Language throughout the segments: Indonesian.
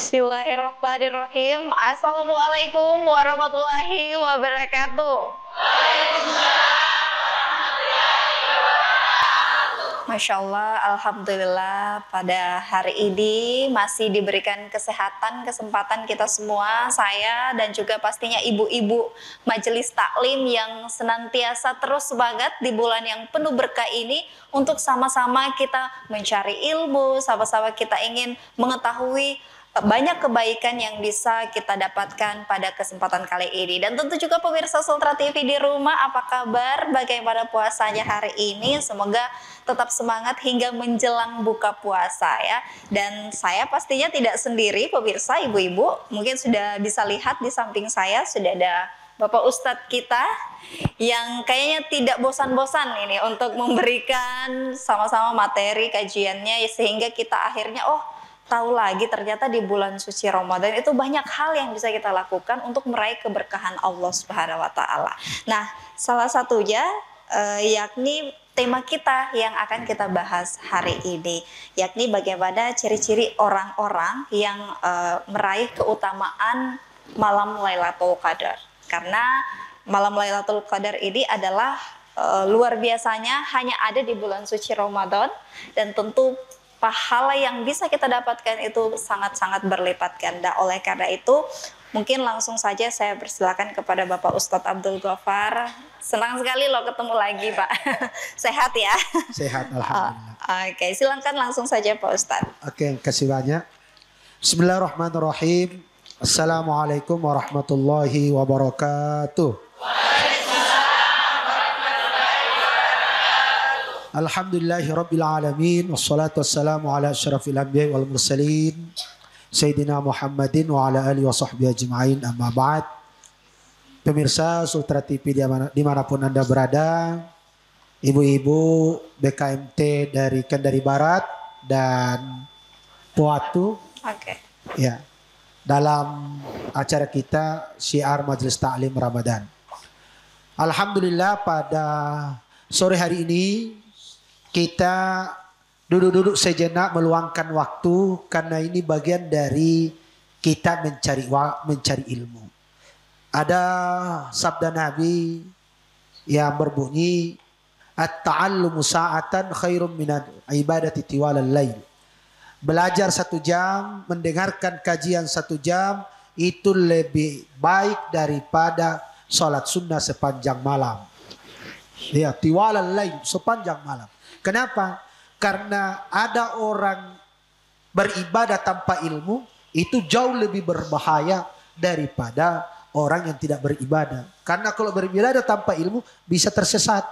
Bismillahirrahmanirrahim. Assalamualaikum warahmatullahi wabarakatuh. Masya Allah, Alhamdulillah pada hari ini masih diberikan kesehatan, kesempatan kita semua, saya dan juga pastinya ibu-ibu majelis taklim yang senantiasa terus semangat di bulan yang penuh berkah ini untuk sama-sama kita mencari ilmu, sama-sama kita ingin mengetahui banyak kebaikan yang bisa kita dapatkan pada kesempatan kali ini. Dan tentu juga pemirsa Sultra TV di rumah, apa kabar? Bagaimana puasanya hari ini? Semoga tetap semangat hingga menjelang buka puasa ya. Dan saya pastinya tidak sendiri pemirsa, ibu-ibu. Mungkin sudah bisa lihat di samping saya sudah ada Bapak Ustadz kita yang kayaknya tidak bosan-bosan ini untuk memberikan sama-sama materi kajiannya, sehingga kita akhirnya tahu lagi ternyata di bulan suci Ramadan itu banyak hal yang bisa kita lakukan untuk meraih keberkahan Allah Subhanahu wa taala. Nah, salah satunya yakni tema kita yang akan kita bahas hari ini, yakni bagaimana ciri-ciri orang-orang yang meraih keutamaan malam Lailatul Qadar. Karena malam Lailatul Qadar ini adalah luar biasanya hanya ada di bulan suci Ramadan, dan tentu pahala yang bisa kita dapatkan itu sangat-sangat berlipat ganda. Oleh karena itu, mungkin langsung saja saya persilakan kepada Bapak Ustadz Abdul Ghaffar. Senang sekali loh ketemu lagi, Pak. Sehat ya? Sehat, alhamdulillah. Oke, silakan langsung saja Pak Ustadz. Oke, kasih banyak. Bismillahirrahmanirrahim. Assalamualaikum warahmatullahi wabarakatuh. Alhamdulillahi Rabbil Alamin. Wassalatu wassalamu ala asyrafil anbiya wal mursalin Sayyidina Muhammadin wa ala alihi wa sahbihi ajma'in, amma ba'd. Pemirsa Sultra TV dimanapun Anda berada, ibu-ibu BKMT dari Kendari Barat dan Poatu, ya, dalam acara kita Syiar Majelis Ta'lim Ramadan. Alhamdulillah pada sore hari ini kita duduk-duduk sejenak meluangkan waktu, karena ini bagian dari kita mencari ilmu. Ada sabda Nabi yang berbunyi, at-ta'allumu sa'atan khairum minal ibadati tiwalal lail. Belajar 1 jam, mendengarkan kajian 1 jam, itu lebih baik daripada sholat sunnah sepanjang malam. Ya, tiwalal lail, sepanjang malam. Kenapa? Karena ada orang beribadah tanpa ilmu itu jauh lebih berbahaya daripada orang yang tidak beribadah. Karena kalau beribadah tanpa ilmu bisa tersesat.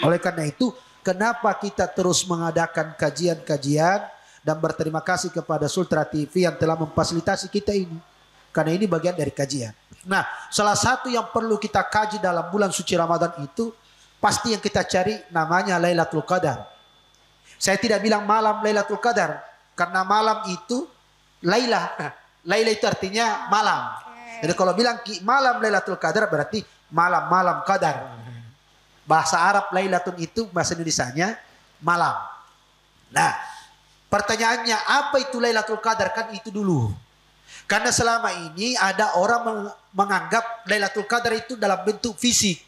Oleh karena itu, kenapa kita terus mengadakan kajian-kajian dan berterima kasih kepada Sultra TV yang telah memfasilitasi kita ini. Karena ini bagian dari kajian. Nah, salah satu yang perlu kita kaji dalam bulan suci Ramadan itu, pasti yang kita cari namanya Lailatul Qadar. Saya tidak bilang malam Lailatul Qadar, karena malam itu Laila. Laila itu artinya malam. Jadi kalau bilang malam Lailatul Qadar berarti malam-malam Qadar. Bahasa Arab Lailatul itu bahasa Indonesianya malam. Nah, pertanyaannya apa itu Lailatul Qadar? Kan itu dulu. Karena selama ini ada orang menganggap Lailatul Qadar itu dalam bentuk fisik.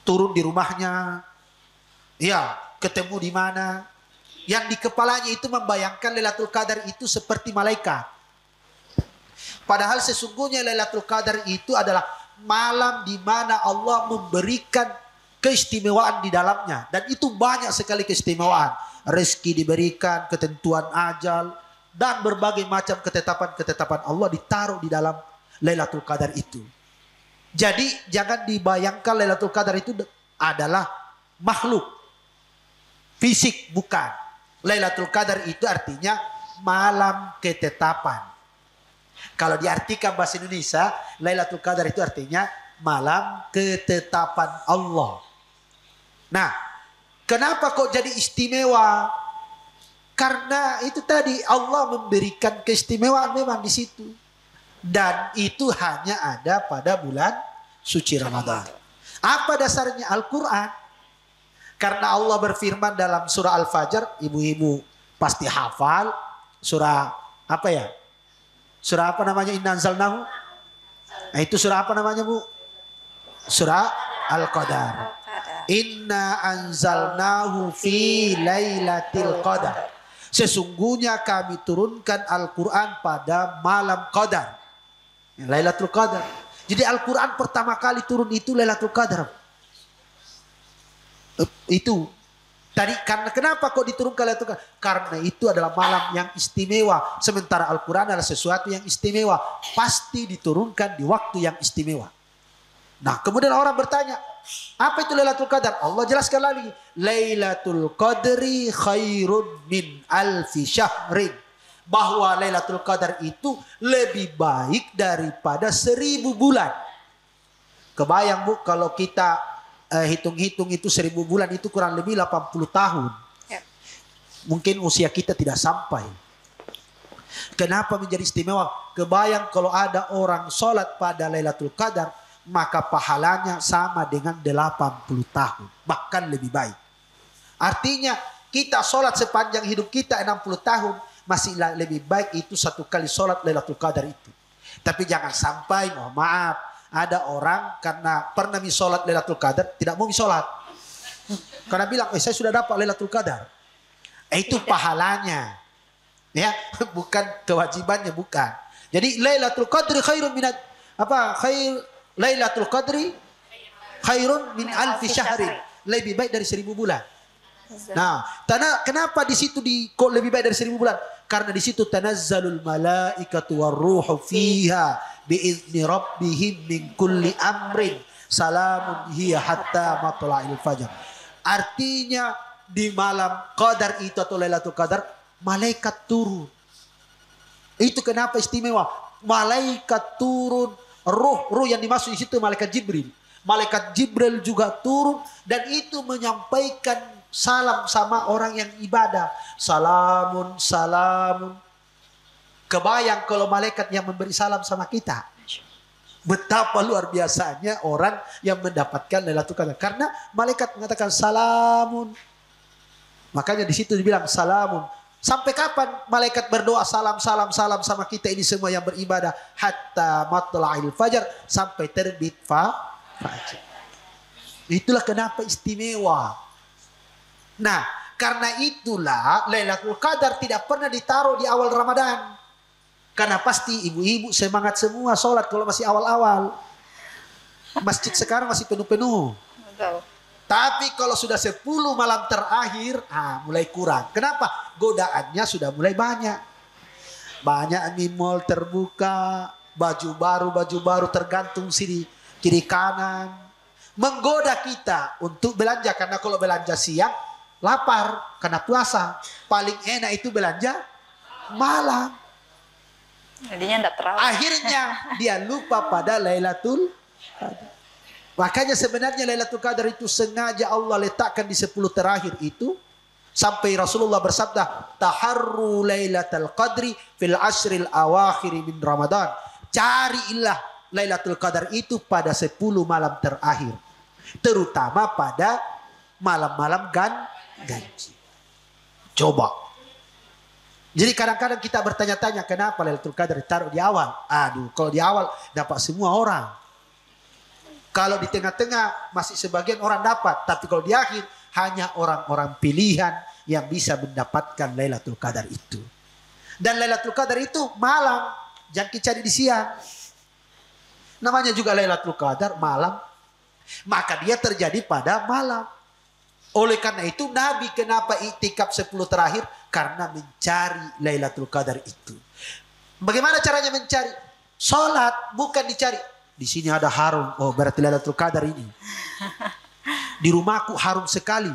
Turun di rumahnya, ya, ketemu di mana. Yang di kepalanya itu membayangkan Lailatul Qadar itu seperti malaikat. Padahal sesungguhnya Lailatul Qadar itu adalah malam di mana Allah memberikan keistimewaan di dalamnya. Dan itu banyak sekali keistimewaan. Rezeki diberikan, ketentuan ajal, dan berbagai macam ketetapan-ketetapan Allah ditaruh di dalam Lailatul Qadar itu. Jadi jangan dibayangkan Lailatul Qadar itu adalah makhluk fisik, bukan. Lailatul Qadar itu artinya malam ketetapan. Kalau diartikan bahasa Indonesia, Lailatul Qadar itu artinya malam ketetapan Allah. Nah, kenapa kok jadi istimewa? Karena itu tadi Allah memberikan keistimewaan memang di situ. Dan itu hanya ada pada bulan suci Ramadan. Apa dasarnya? Al-Quran. Karena Allah berfirman dalam surah Al-Fajr, ibu-ibu pasti hafal surah Apa ya? Surah apa namanya? Inna anzalnahu. Nah, itu surah apa namanya, Bu? Surah Al-Qadar. Inna anzalnahu fi lailatul qadar. Sesungguhnya kami turunkan Al-Quran pada malam Qadar. Lailatul Qadar. Jadi Al-Quran pertama kali turun itu Lailatul Qadar. Itu. Tadi karena kenapa kok diturunkan Lailatul Qadar? Karena itu adalah malam yang istimewa. Sementara Al-Quran adalah sesuatu yang istimewa. Pasti diturunkan di waktu yang istimewa. Nah, kemudian orang bertanya, apa itu Lailatul Qadar? Allah jelaskan lagi. Lailatul Qadri khairun min alfi syahrin. Bahwa Lailatul Qadar itu lebih baik daripada 1000 bulan. Kebayang, Bu, kalau kita hitung-hitung itu 1000 bulan itu kurang lebih 80 tahun. Ya. Mungkin usia kita tidak sampai. Kenapa menjadi istimewa? Kebayang kalau ada orang sholat pada Lailatul Qadar, maka pahalanya sama dengan 80 tahun. Bahkan lebih baik. Artinya kita sholat sepanjang hidup kita 60 tahun, masih lebih baik itu satu kali sholat Lailatul Qadar itu. Tapi jangan sampai, mohon maaf, ada orang karena pernah sholat Lailatul Qadar tidak mau sholat. Karena bilang, saya sudah dapat Lailatul Qadar. Itu pahalanya. Ya, bukan kewajibannya, bukan. Jadi Lailatul Qadri khairun minat Lailatul Qadri khairun min alfi syahrin. Lebih baik dari 1000 bulan. Nah, kenapa di situ kok lebih baik dari 1000 bulan? Karena di situ tanazzalul malaikatu warruhu fiha biizni rabbihim min kulli amrin salamun hiya hatta matla'il fajar. Artinya di malam Qadar itu atau Lailatul Qadar malaikat turun. Itu kenapa istimewa? Malaikat turun, ruh yang dimaksud di situ malaikat Jibril. Malaikat Jibril juga turun dan itu menyampaikan salam sama orang yang ibadah. Salamun, salamun. Kebayang kalau malaikat yang memberi salam sama kita. Betapa luar biasanya orang yang mendapatkan Lailatul Qadar. Karena malaikat mengatakan salamun. Makanya di situ dibilang salamun. Sampai kapan malaikat berdoa salam sama kita ini semua yang beribadah? Hatta matla'il fajar. Sampai terbit fajar. Itulah kenapa istimewa. Nah, karena itulah Lailatul Qadar tidak pernah ditaruh di awal Ramadan. Karena pasti ibu-ibu semangat semua sholat kalau masih awal-awal. Masjid sekarang masih penuh-penuh. Tapi kalau sudah 10 malam terakhir, mulai kurang. Kenapa? Godaannya sudah mulai banyak. Banyak mall terbuka, baju baru tergantung sini kiri kanan. Menggoda kita untuk belanja. Karena kalau belanja siang, lapar karena puasa. Paling enak itu belanja malam. Jadinya enggak terlalu. Akhirnya dia lupa pada Lailatul Qadar. Makanya sebenarnya Lailatul Qadar itu sengaja Allah letakkan di 10 terakhir itu. Sampai Rasulullah bersabda, taharru Lailatul Qadri fil ashril awakhir min Ramadan. Carilah Lailatul Qadar itu pada 10 malam terakhir. Terutama pada malam-malam ganji. Coba. Jadi kadang-kadang kita bertanya-tanya kenapa Lailatul Qadar ditaruh di awal. Aduh, kalau di awal dapat semua orang. Kalau di tengah-tengah masih sebagian orang dapat. Tapi kalau di akhir hanya orang-orang pilihan yang bisa mendapatkan Lailatul Qadar itu. Dan Lailatul Qadar itu malam. Jangan cari di siang. Namanya juga Lailatul Qadar malam. Maka dia terjadi pada malam. Oleh karena itu Nabi kenapa iktikaf 10 terakhir? Karena mencari Lailatul Qadar itu. Bagaimana caranya mencari? Sholat bukan dicari. Di sini ada harum. Oh, berarti Lailatul Qadar ini. Di rumahku harum sekali.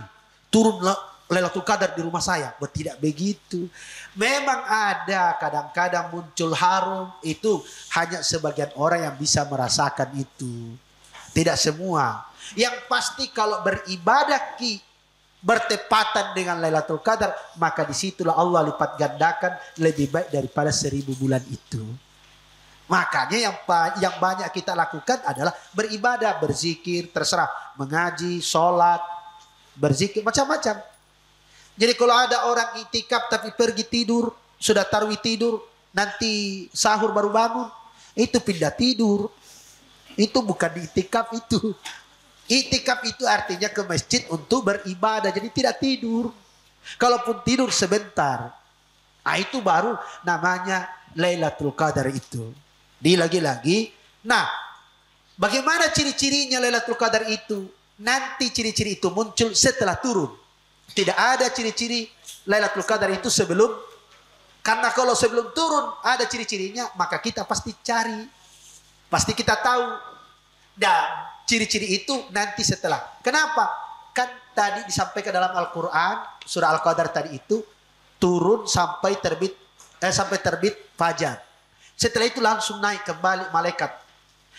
Turun Lailatul Qadar di rumah saya. Tidak begitu. Memang ada kadang-kadang muncul harum. Itu hanya sebagian orang yang bisa merasakan itu. Tidak semua. Yang pasti kalau beribadah bertepatan dengan Lailatul Qadar, maka disitulah Allah lipat gandakan lebih baik daripada 1000 bulan itu. Makanya yang banyak kita lakukan adalah beribadah, berzikir, terserah, mengaji, sholat, berzikir, macam-macam. Jadi kalau ada orang itikaf tapi pergi tidur, sudah tarawih tidur, nanti sahur baru bangun. Itu pindah tidur. Itu bukan di itikaf itu. Itikaf itu artinya ke masjid untuk beribadah. Jadi tidak tidur. Kalaupun tidur sebentar. Nah itu baru namanya Lailatul Qadar itu. Lagi-lagi. Nah bagaimana ciri-cirinya Lailatul Qadar itu? Nanti ciri-ciri itu muncul setelah turun. Tidak ada ciri-ciri Lailatul Qadar itu sebelum. Karena kalau sebelum turun ada ciri-cirinya, maka kita pasti cari. Pasti kita tahu. Dan ciri-ciri itu nanti setelah. Kenapa? Kan tadi disampaikan dalam Al-Quran, surah Al-Qadar tadi itu, turun sampai terbit fajar. Setelah itu langsung naik kembali malaikat.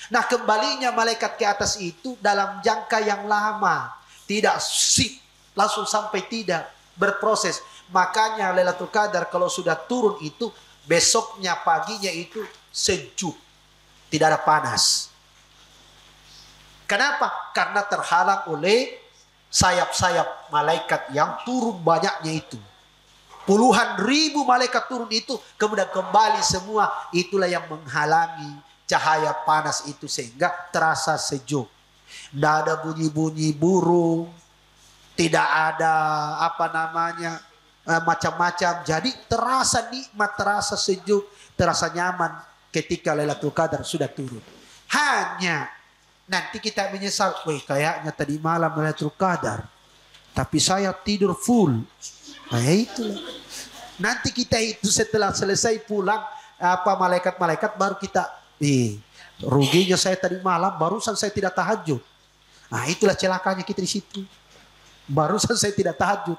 Nah kembalinya malaikat ke atas itu dalam jangka yang lama. Tidak langsung sampai tidak berproses. Makanya Lailatul Qadar kalau sudah turun itu besoknya paginya itu sejuk. Tidak ada panas. Kenapa? Karena terhalang oleh sayap-sayap malaikat yang turun banyaknya itu. Puluhan ribu malaikat turun itu kemudian kembali semua. Itulah yang menghalangi cahaya panas itu sehingga terasa sejuk. Tidak ada bunyi-bunyi burung. Tidak ada macam-macam. Jadi terasa nikmat, terasa sejuk, terasa nyaman ketika Lailatul Qadar sudah turun. Hanya nanti kita menyesal, kayaknya tadi malam Lailatul Qadar, tapi saya tidur full. Nah itulah. Nanti kita itu setelah selesai pulang, malaikat-malaikat baru kita, ruginya saya tadi malam, barusan saya tidak tahajud. Nah itulah celakanya kita di situ. Barusan saya tidak tahajud.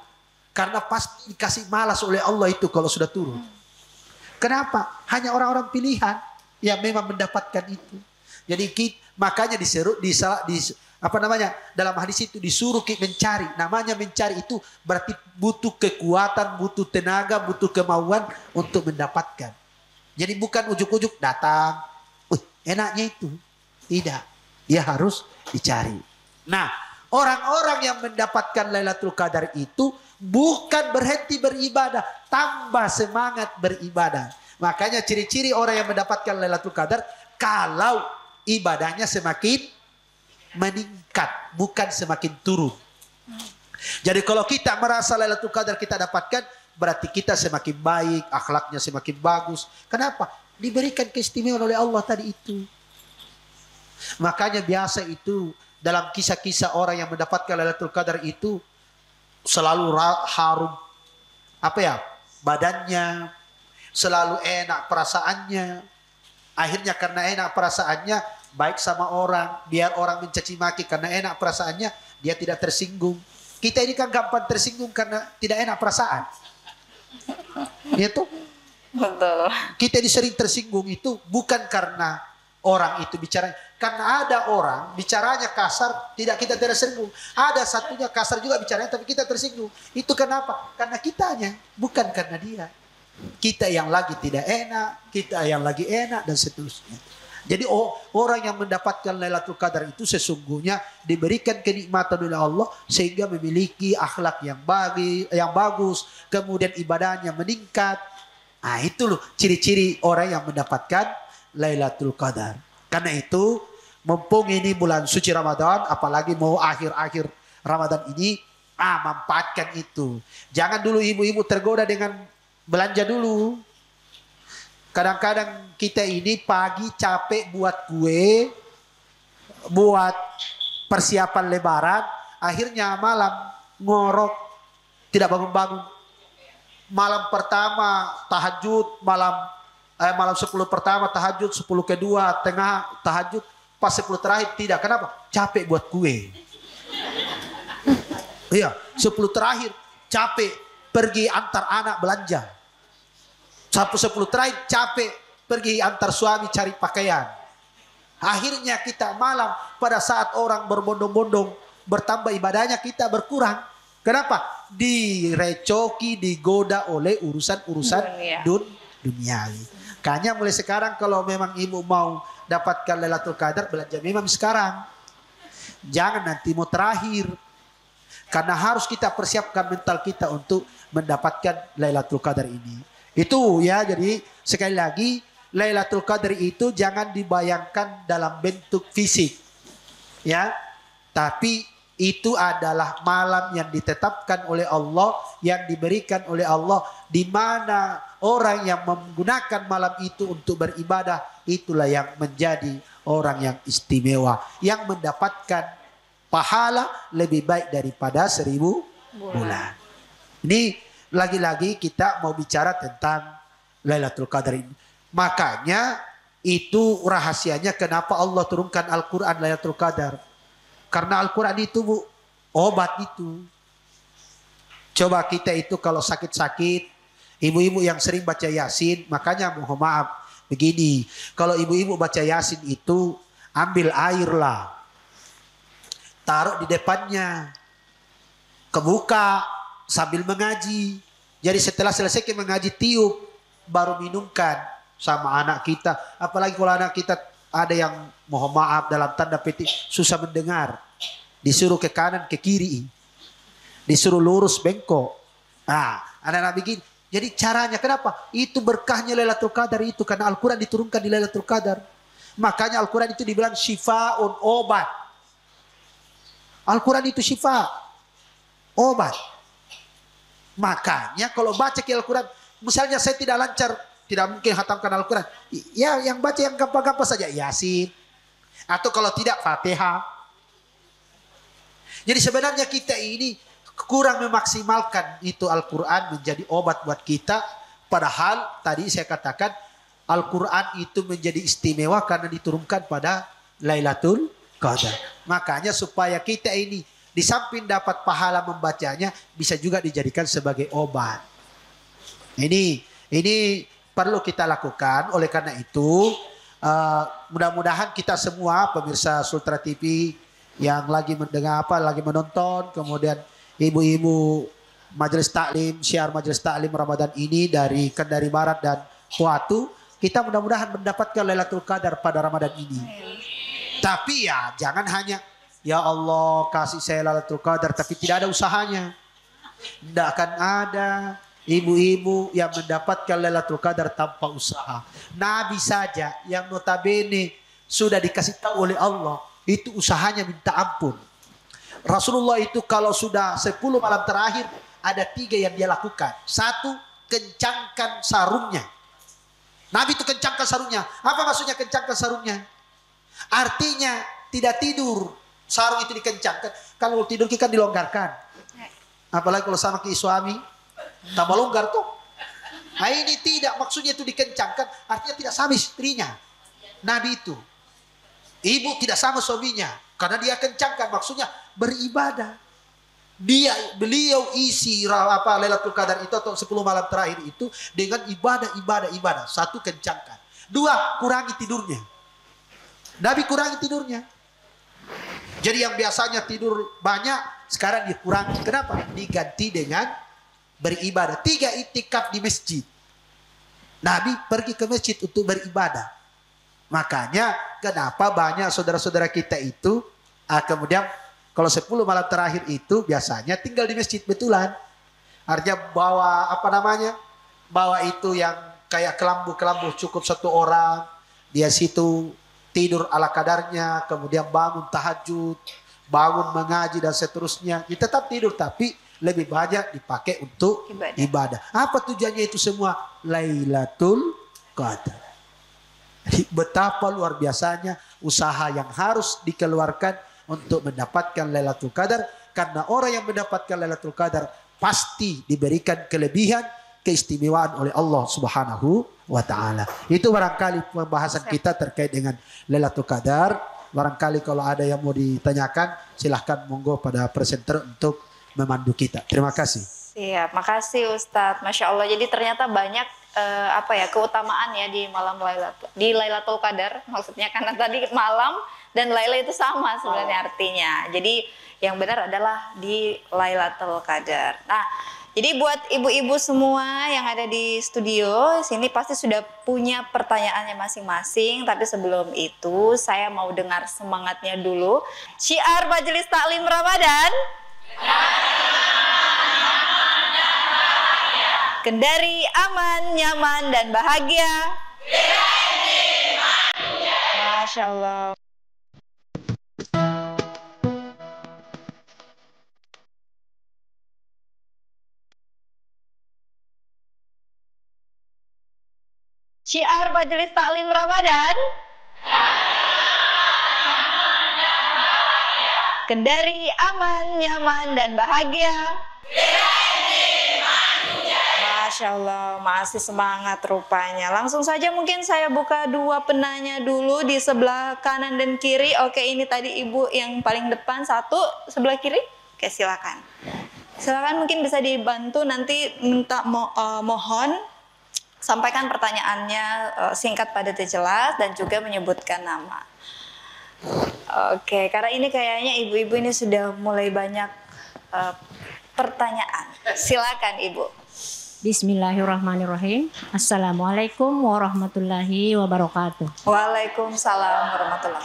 Karena pasti dikasih malas oleh Allah itu kalau sudah turun. Kenapa? Hanya orang-orang pilihan yang memang mendapatkan itu. Jadi makanya dalam hadis itu disuruh mencari. Namanya mencari itu berarti butuh kekuatan, butuh tenaga, butuh kemauan untuk mendapatkan. Jadi bukan ujuk-ujuk datang. Enaknya itu. Tidak. Dia harus dicari. Nah, orang-orang yang mendapatkan Lailatul Qadar itu bukan berhenti beribadah, tambah semangat beribadah. Makanya ciri-ciri orang yang mendapatkan Lailatul Qadar, kalau ibadahnya semakin meningkat, bukan semakin turun. Jadi kalau kita merasa Lailatul Qadar kita dapatkan, berarti kita semakin baik, akhlaknya semakin bagus. Kenapa? Diberikan keistimewaan oleh Allah tadi itu. Makanya biasa itu dalam kisah-kisah orang yang mendapatkan Lailatul Qadar itu selalu harum badannya, selalu enak perasaannya. Akhirnya karena enak perasaannya baik sama orang, biar orang mencaci maki karena enak perasaannya dia tidak tersinggung. Kita ini kan gampang tersinggung karena tidak enak perasaan. Itu Betul. kita ini sering tersinggung itu bukan karena orang itu bicara. Karena ada orang bicaranya kasar, tidak kita tersinggung. Ada satunya kasar juga bicaranya, tapi kita tersinggung. Itu kenapa? Karena kitanya, bukan karena dia. Kita yang lagi tidak enak, kita yang lagi enak, dan seterusnya. Jadi orang yang mendapatkan Lailatul Qadar itu sesungguhnya diberikan kenikmatan oleh Allah sehingga memiliki akhlak yang bagus, kemudian ibadahnya meningkat. Nah itu loh ciri-ciri orang yang mendapatkan Lailatul Qadar. Karena itu mumpung ini bulan suci Ramadan, apalagi mau akhir-akhir Ramadan ini, manfaatkan itu. Jangan dulu ibu-ibu tergoda dengan belanja dulu. Kadang-kadang kita ini pagi capek buat kue, buat persiapan lebaran, akhirnya malam ngorok, tidak bangun-bangun. Malam pertama tahajud, malam 10 pertama tahajud, 10 kedua tengah tahajud, pas 10 terakhir tidak. Kenapa? Capek buat kue. Iya, 10 terakhir capek pergi antar anak belanja. 10 terakhir capek pergi antar suami cari pakaian. Akhirnya kita malam pada saat orang berbondong-bondong bertambah ibadahnya kita berkurang. Kenapa? Direcoki, digoda oleh urusan-urusan duniawi. Kayaknya mulai sekarang kalau memang ibu mau dapatkan Lailatul Qadar, belanja memang sekarang. Jangan nanti mau terakhir. Karena harus kita persiapkan mental kita untuk mendapatkan Lailatul Qadar ini. Itu ya, jadi sekali lagi Lailatul Qadar itu jangan dibayangkan dalam bentuk fisik. Ya. Tapi itu adalah malam yang ditetapkan oleh Allah, yang diberikan oleh Allah, di mana orang yang menggunakan malam itu untuk beribadah, itulah yang menjadi orang yang istimewa, yang mendapatkan pahala lebih baik daripada 1000 bulan. Ini lagi-lagi kita mau bicara tentang Lailatul Qadar ini. Makanya itu rahasianya kenapa Allah turunkan Al-Quran Lailatul Qadar. Karena Al-Quran itu Bu, obat itu. Coba kita itu kalau sakit-sakit, ibu-ibu yang sering baca Yasin, makanya mohon maaf begini, kalau ibu-ibu baca Yasin itu ambil air lah, taruh di depannya, kebuka sambil mengaji. Jadi setelah selesai kita mengaji tiup, baru minumkan sama anak kita. Apalagi kalau anak kita ada yang mohon maaf dalam tanda petik susah mendengar, disuruh ke kanan ke kiri, disuruh lurus bengkok. Nah, anak-anak begini. Jadi caranya kenapa? Itu berkahnya Lailatul Qadar itu, karena Al-Quran diturunkan di Lailatul Qadar. Makanya Al-Quran itu dibilang syifa'un, obat. Al-Quran itu syifa, obat. Makanya kalau baca ke Al-Quran, misalnya saya tidak lancar, tidak mungkin khatamkan Al-Quran. Ya yang baca yang gampang-gampang saja, Yasin. Atau kalau tidak Fatihah. Jadi sebenarnya kita ini kurang memaksimalkan itu Al-Quran menjadi obat buat kita. Padahal tadi saya katakan Al-Quran itu menjadi istimewa karena diturunkan pada Lailatul Qadar. Makanya supaya kita ini di samping dapat pahala membacanya, bisa juga dijadikan sebagai obat. Ini perlu kita lakukan. Oleh karena itu mudah-mudahan kita semua pemirsa Sultra TV yang lagi mendengar lagi menonton, kemudian ibu-ibu majelis taklim, syiar majelis taklim Ramadan ini dari Kendari Barat dan Puatu, kita mudah-mudahan mendapatkan Lailatul Qadar pada Ramadan ini. Tapi ya jangan hanya ya Allah kasih saya Lailatul Qadar tapi tidak ada usahanya. Tidak akan ada ibu-ibu yang mendapatkan Lailatul Qadar tanpa usaha. Nabi saja yang notabene sudah dikasih tahu oleh Allah, itu usahanya minta ampun. Rasulullah itu kalau sudah 10 malam terakhir, ada 3 yang dia lakukan. 1, kencangkan sarungnya. Nabi itu kencangkan sarungnya. Apa maksudnya kencangkan sarungnya? Artinya tidak tidur, sarung itu dikencangkan. Kalau tidur kita kan dilonggarkan. Apalagi kalau sama ke suami, tambah longgar tuh. Nah ini tidak, maksudnya itu dikencangkan, artinya tidak sama istrinya. Nabi itu, ibu tidak sama suaminya, karena dia kencangkan, maksudnya beribadah. Beliau isi Lailatul Qadar itu atau 10 malam terakhir itu dengan ibadah. 1, kencangkan. 2, kurangi tidurnya. Nabi kurangi tidurnya. Jadi yang biasanya tidur banyak, sekarang dikurangi. Kenapa? Diganti dengan beribadah. 3, itikaf di masjid. Nabi pergi ke masjid untuk beribadah. Makanya kenapa banyak saudara-saudara kita itu kemudian kalau 10 malam terakhir itu biasanya tinggal di masjid betulan. Artinya bawa itu yang kayak kelambu cukup 1 orang. Dia situ tidur ala kadarnya, kemudian bangun tahajud, bangun mengaji dan seterusnya. Dia tetap tidur tapi lebih banyak dipakai untuk ibadah. Apa tujuannya itu semua? Lailatul Qadar. Betapa luar biasanya usaha yang harus dikeluarkan untuk mendapatkan Lailatul Qadar. Karena orang yang mendapatkan Lailatul Qadar pasti diberikan kelebihan, keistimewaan oleh Allah Subhanahu wa ta'ala. Itu barangkali pembahasan kita terkait dengan Lailatul Qadar. Barangkali kalau ada yang mau ditanyakan, silahkan monggo pada presenter untuk memandu kita. Terima kasih. Siap, makasih Ustadz. Masya Allah. Jadi ternyata banyak keutamaan ya di malam Lailatul Qadar. Maksudnya karena tadi malam dan Laila itu sama sebenarnya artinya. Jadi yang benar adalah di Lailatul Qadar. Nah, jadi buat ibu-ibu semua yang ada di studio sini pasti sudah punya pertanyaannya masing-masing. Tapi sebelum itu saya mau dengar semangatnya dulu. Syiar Majelis Taklim Ramadan. Kendari aman, nyaman, dan bahagia. Masya Allah. Syiar Majelis Taklim Ramadan. Kendari aman, nyaman, dan bahagia. Masya Allah, masih semangat rupanya. Langsung saja mungkin saya buka dua penanya dulu di sebelah kanan dan kiri. Oke, ini tadi ibu yang paling depan, satu sebelah kiri. Oke, silakan. Silakan, mungkin bisa dibantu nanti minta mohon sampaikan pertanyaannya singkat, padat, dan jelas, dan juga menyebutkan nama. Oke, karena ini kayaknya ibu-ibu ini sudah mulai banyak pertanyaan. Silakan ibu. Bismillahirrahmanirrahim. Assalamualaikum warahmatullahi wabarakatuh. Waalaikumsalam warahmatullahi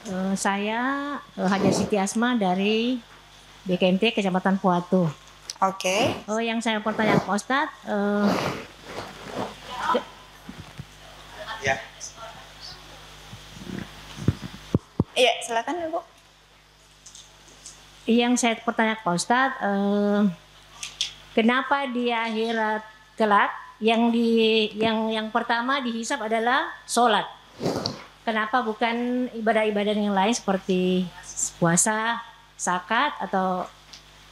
wabarakatuh. Saya Haja Siti Asma dari BKMT Kecamatan Puatu. Oke. Yang saya pertanyaan Pak Ustadz, Ya. Iya, silakan ibu. yang saya pertanyaan Pak Ustadz, kenapa di akhirat kelak yang pertama dihisab adalah sholat? Kenapa bukan ibadah-ibadah yang lain seperti puasa, zakat, atau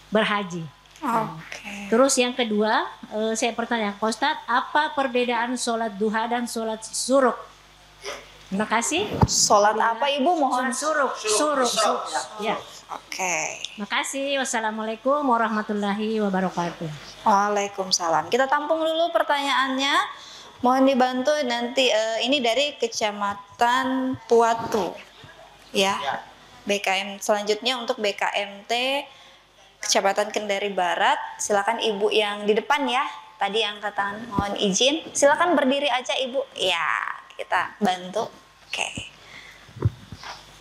berhaji? Oke. Terus yang kedua, saya pertanyaan Pak Ustadz, apa perbedaan sholat duha dan sholat suruk? Terima kasih. Sholat apa ibu? Mohon. Suruk. Ya. Oke. Terima kasih. Wassalamualaikum warahmatullahi wabarakatuh. Waalaikumsalam. Kita tampung dulu pertanyaannya. Mohon dibantu nanti. Ini dari Kecamatan Puatu, ya. BKM selanjutnya untuk BKMT Kecamatan Kendari Barat. Silakan ibu yang di depan ya. Tadi angkatan mohon izin. Silakan berdiri aja ibu. Ya, kita bantu. Oke.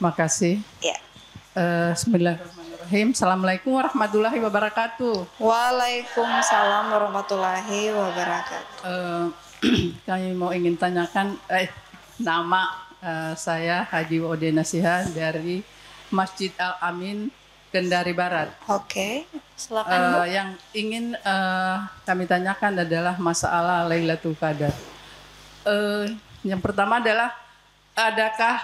Makasih. Ya. Bismillahirrahmanirrahim. Assalamualaikum warahmatullahi wabarakatuh. Waalaikumsalam warahmatullahi wabarakatuh. Kami mau ingin tanyakan nama saya Haji Ode Nasiha dari Masjid Al Amin Kendari Barat. Oke, silakan Bu. Yang ingin kami tanyakan adalah masalah Lailatul Qadar. Yang pertama adalah, adakah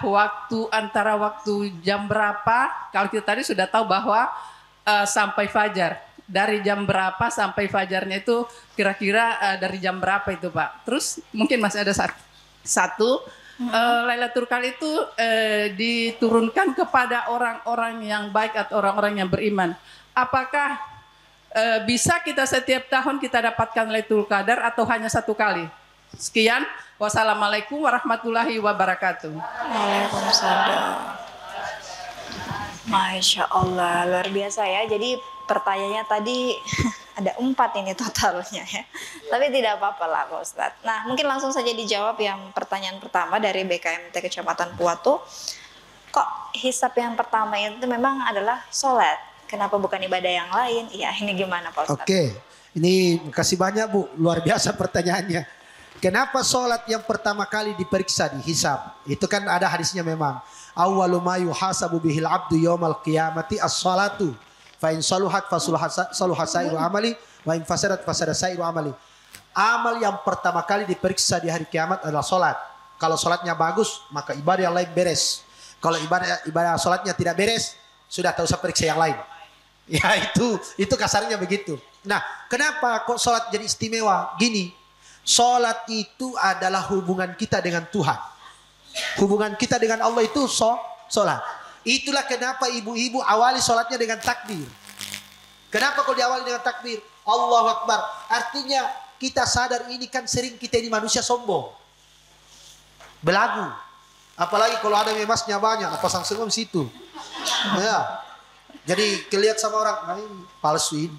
antara waktu jam berapa? Kalau kita tadi sudah tahu bahwa sampai fajar. Dari jam berapa sampai fajarnya itu kira-kira dari jam berapa itu Pak? Terus mungkin masih ada satu Lailatul Qadar itu diturunkan kepada orang-orang yang baik atau orang-orang yang beriman. Apakah bisa kita setiap tahun kita dapatkan Lailatul Qadar atau hanya satu kali? Sekian. Wassalamualaikum warahmatullahi wabarakatuh. Waalaikumsalam. Masya Allah, luar biasa ya. Jadi pertanyaannya tadi ada 4 ini totalnya ya. Tapi tidak apa-apa lah Pak Ustadz. Nah mungkin langsung saja dijawab yang pertanyaan pertama dari BKMT Kecamatan Puatu. Kok hisab yang pertama itu memang adalah sholat? Kenapa bukan ibadah yang lain? Iya, ini gimana Pak Ustadz? Oke, ini makasih banyak Bu, luar biasa pertanyaannya. Kenapa sholat yang pertama kali diperiksa, dihisab? Itu kan ada hadisnya memang. Awwalu ma yuhasabu bihil abdu yawmal qiyamati as-salatu. Fa in saluhat saluhat sairu amali, wa in fasadat fasada sairu amali. Amal yang pertama kali diperiksa di hari kiamat adalah sholat. Kalau sholatnya bagus, maka ibadah yang lain beres. Kalau ibadah sholatnya tidak beres, sudah tak usah periksa yang lain. Ya itu kasarnya begitu. Nah, kenapa kok sholat jadi istimewa? Gini. Sholat itu adalah hubungan kita dengan Tuhan. Hubungan kita dengan Allah itu sholat. Itulah kenapa ibu-ibu awali sholatnya dengan takbir. Kenapa kok diawali dengan takbir? Allahu Akbar. Artinya kita sadar ini kan sering kita ini manusia sombong. Belagu. Apalagi kalau ada memasnya banyak. Pasang semua di situ. Ya. Jadi kelihatan sama orang. Ini palsu ini.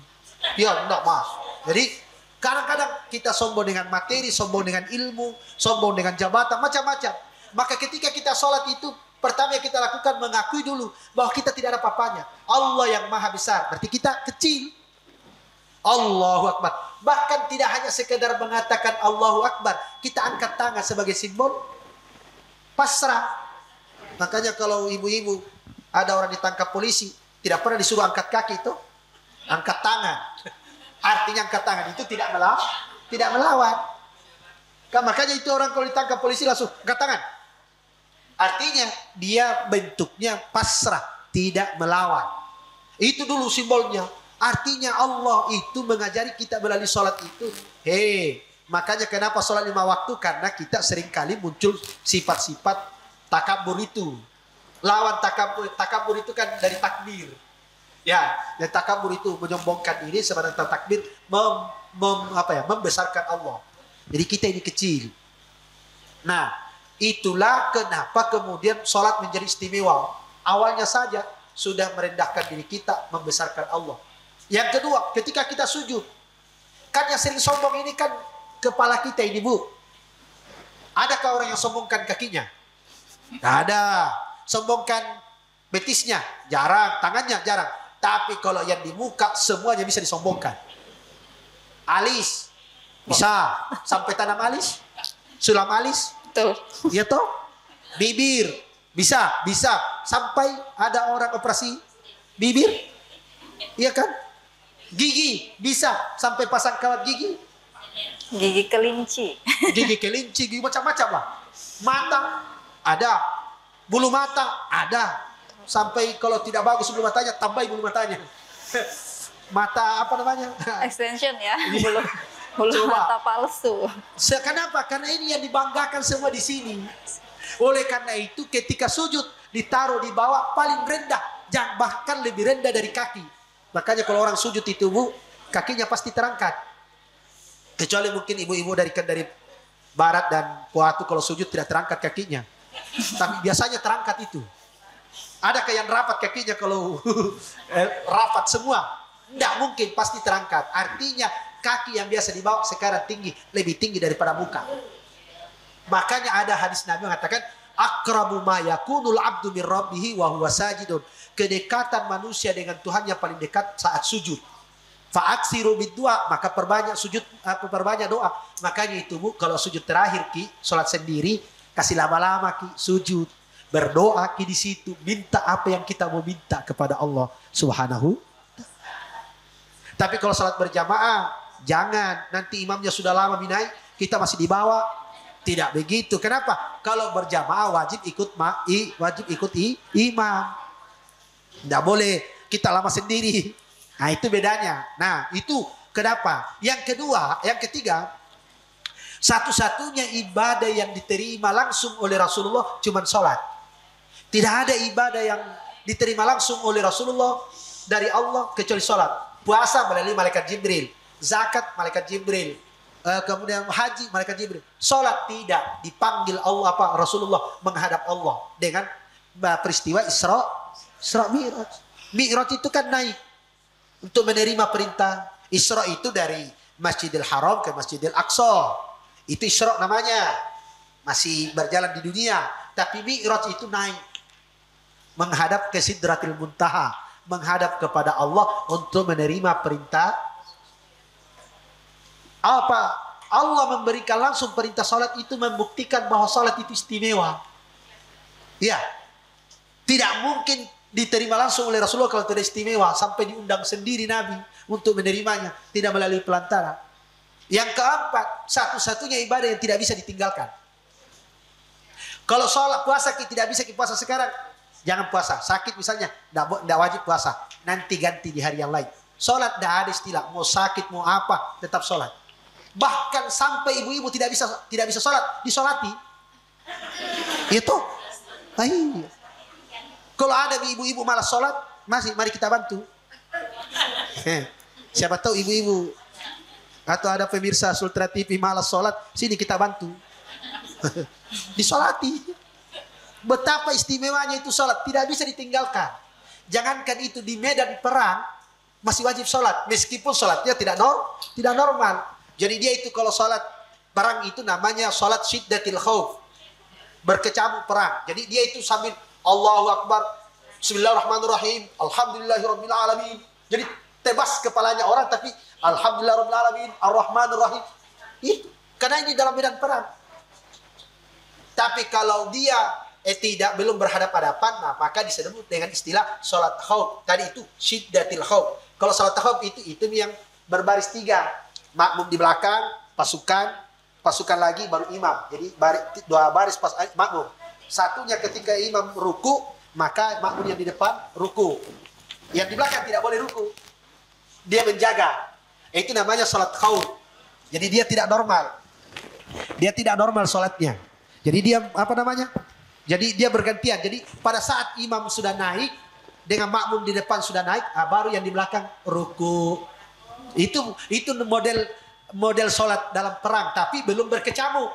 Ya enggak mas. Jadi kadang-kadang kita sombong dengan materi, sombong dengan ilmu, sombong dengan jabatan, macam-macam. Maka ketika kita sholat itu, pertama yang kita lakukan mengakui dulu bahwa kita tidak ada apa-apanya. Allah yang maha besar, berarti kita kecil. Allahu Akbar. Bahkan tidak hanya sekedar mengatakan Allahu Akbar, kita angkat tangan sebagai simbol pasrah. Makanya kalau ibu-ibu ada orang ditangkap polisi, tidak pernah disuruh angkat kaki itu, angkat tangan. Artinya angkat tangan itu tidak melawan. Kan makanya itu orang kalau ditangkap polisi langsung angkat tangan. Artinya dia bentuknya pasrah, tidak melawan. Itu dulu simbolnya. Artinya Allah itu mengajari kita melalui sholat itu. Makanya kenapa sholat 5 waktu? Karena kita seringkali muncul sifat-sifat takabur itu. Lawan takabur itu kan dari takbir. Ya, dan takabur itu menyombongkan diri, sementara takbir membesarkan Allah. Jadi kita ini kecil. Nah, itulah kenapa kemudian sholat menjadi istimewa. Awalnya saja sudah merendahkan diri kita, membesarkan Allah. Yang kedua, ketika kita sujud, kan yang sering sombong ini kan kepala kita ini, Bu. Adakah orang yang sombongkan kakinya? Tidak ada. Sombongkan betisnya? Jarang. Tangannya? Jarang. Tapi kalau yang di muka, semuanya bisa disombongkan. Alis? Bisa. Sampai tanam alis? Sulam alis? Betul. Iya toh? Bibir? Bisa. Bisa. Sampai ada orang operasi bibir? Iya kan? Gigi bisa sampai pasang kawat gigi. Gigi kelinci. Gigi kelinci, gigi macam-macam lah. Mata ada, bulu mata ada. Sampai kalau tidak bagus bulu matanya, tambahin bulu matanya. Mata apa namanya? Extension ya. Bulu Coba. mata palsu. Kenapa? Karena ini yang dibanggakan semua di sini. Oleh karena itu ketika sujud ditaruh di bawah paling rendah, bahkan lebih rendah dari kaki. Makanya kalau orang sujud itu, Bu, kakinya pasti terangkat. Kecuali mungkin ibu-ibu dari barat dan Kuatu kalau sujud tidak terangkat kakinya. Tapi biasanya terangkat itu. Adakah yang rapat kakinya kalau rapat semua? Tidak mungkin, pasti terangkat. Artinya kaki yang biasa dibawa sekarang tinggi, lebih tinggi daripada muka. Makanya ada hadis Nabi mengatakan, akrabu ma yakunul abdu min rabbihi wa huwa sajidun. Kedekatan manusia dengan Tuhan yang paling dekat saat sujud. Fa'aksiru bid-du'a, maka perbanyak doa. Makanya itu, Bu, kalau sujud terakhir Ki, salat sendiri, kasih lama-lama Ki sujud. Berdoa Ki di situ, minta apa yang kita mau minta kepada Allah Subhanahu. Tapi kalau salat berjamaah, jangan nanti imamnya sudah lama binai, kita masih di bawah. Tidak begitu. Kenapa? Kalau berjamaah wajib ikut imam. Tidak boleh kita lama sendiri. Nah itu bedanya. Nah itu kenapa? Yang ketiga, satu-satunya ibadah yang diterima langsung oleh Rasulullah cuma sholat. Tidak ada ibadah yang diterima langsung oleh Rasulullah dari Allah kecuali sholat. Puasa melalui malaikat Jibril, zakat malaikat Jibril, kemudian haji malaikat Jibril. Sholat tidak, dipanggil Rasulullah menghadap Allah dengan peristiwa Isra Mi'raj. Mi'raj itu kan naik untuk menerima perintah. Isra itu dari Masjidil Haram ke Masjidil Aqsa. Itu Isra namanya. Masih berjalan di dunia. Tapi Mi'raj itu naik. Menghadap ke Sidratil Muntaha. Menghadap kepada Allah untuk menerima perintah. Apa? Allah memberikan langsung perintah salat itu membuktikan bahwa salat itu istimewa. Ya. Tidak mungkin diterima langsung oleh Rasulullah kalau tidak istimewa. Sampai diundang sendiri Nabi untuk menerimanya. Tidak melalui pelantara. Yang keempat, satu-satunya ibadah yang tidak bisa ditinggalkan. Kalau sholat puasa tidak bisa puasa sekarang, jangan puasa. Sakit misalnya, tidak wajib puasa. Nanti ganti di hari yang lain. Sholat tidak ada istilah. Mau sakit, mau apa, tetap sholat. Bahkan sampai ibu-ibu tidak bisa sholat, disolati. Itu. Iya. Kalau ada ibu-ibu malas sholat, mari kita bantu. Siapa tahu ibu-ibu atau ada pemirsa Sultra TV malas sholat, sini kita bantu. Disolati. Betapa istimewanya itu sholat, tidak bisa ditinggalkan. Jangankan itu di medan perang, masih wajib sholat. Meskipun sholatnya tidak normal. Jadi dia itu kalau sholat perang itu namanya sholat syiddatil khauf. Berkecamuk perang. Jadi dia itu sambil Allahu Akbar, Bismillahirrahmanirrahim, Alhamdulillahirrabbilalamin. Jadi tebas kepalanya orang tapi alhamdulillah rabbil alamin arrahmanir rahim. Itu karena ini dalam medan perang. Tapi kalau dia tidak belum berhadapan-hadapan, nah, maka disebut dengan istilah salat khauf. Tadi itu syiddatil khauf. Kalau salat khauf itu yang berbaris 3. Makmum di belakang, pasukan lagi baru imam. Jadi 2 baris pas makmum. Satunya ketika imam ruku, maka makmum yang di depan ruku. Yang di belakang tidak boleh ruku. Dia menjaga. Itu namanya salat khauf. Jadi dia tidak normal. Dia tidak normal salatnya. Jadi dia Jadi dia bergantian. Jadi pada saat imam sudah naik dengan makmum di depan sudah naik, baru yang di belakang ruku. Itu model sholat dalam perang, tapi belum berkecamuk,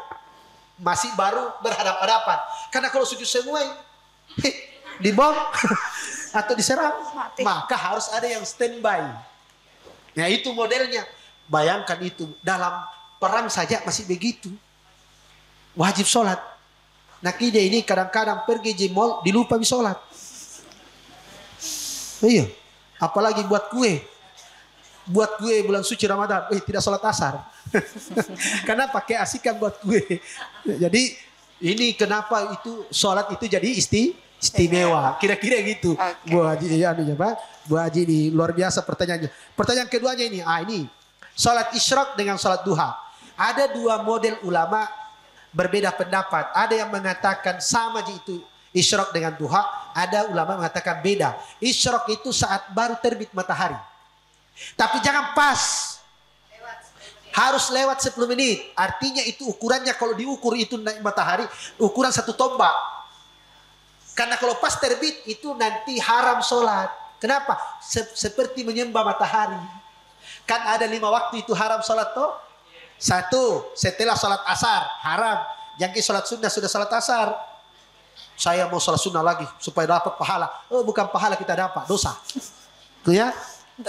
masih baru berhadapan-hadapan. Karena kalau sujud semua dibom atau diserang, maka harus ada yang standby. Nah itu modelnya. Bayangkan itu dalam perang saja masih begitu. Wajib sholat. Nah kita ini kadang-kadang pergi di mall dilupa sholat. Iya, apalagi buat kue. Buat kue bulan suci Ramadan, tidak sholat asar. Karena pakai asikan buat kue. Jadi ini kenapa itu sholat itu jadi istimewa. Kira-kira gitu. Okay. Bu Haji ini luar biasa pertanyaannya. Pertanyaan keduanya ini, ini sholat isyraq dengan sholat duha. Ada 2 model ulama berbeda pendapat. Ada yang mengatakan sama itu isyraq dengan duha. Ada ulama mengatakan beda. Isyraq itu saat baru terbit matahari. Tapi jangan pas. Harus lewat 10 menit. Artinya itu ukurannya kalau diukur itu naik matahari. Ukuran 1 tombak. Karena kalau pas terbit itu nanti haram sholat. Kenapa? Seperti menyembah matahari. Kan ada 5 waktu itu haram sholat toh. 1. Setelah sholat asar. Haram. Yang sholat sunnah sudah sholat asar. Saya mau sholat sunnah lagi. Supaya dapat pahala. Bukan pahala kita dapat. Dosa. Itu ya. 1.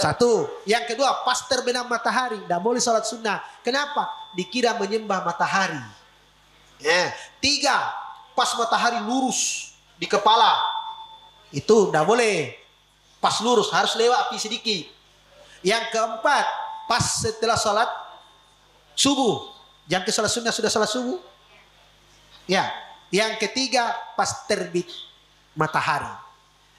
Yang kedua, pas terbenam matahari. Tidak boleh sholat sunnah. Kenapa? Dikira menyembah matahari. 3. Pas matahari lurus di kepala. Itu tidak boleh. Pas lurus. Harus lewat api sedikit. Yang keempat, pas setelah sholat subuh. Yang ke sholat sunnah sudah sholat subuh. Ya. Yang ketiga, pas terbit matahari.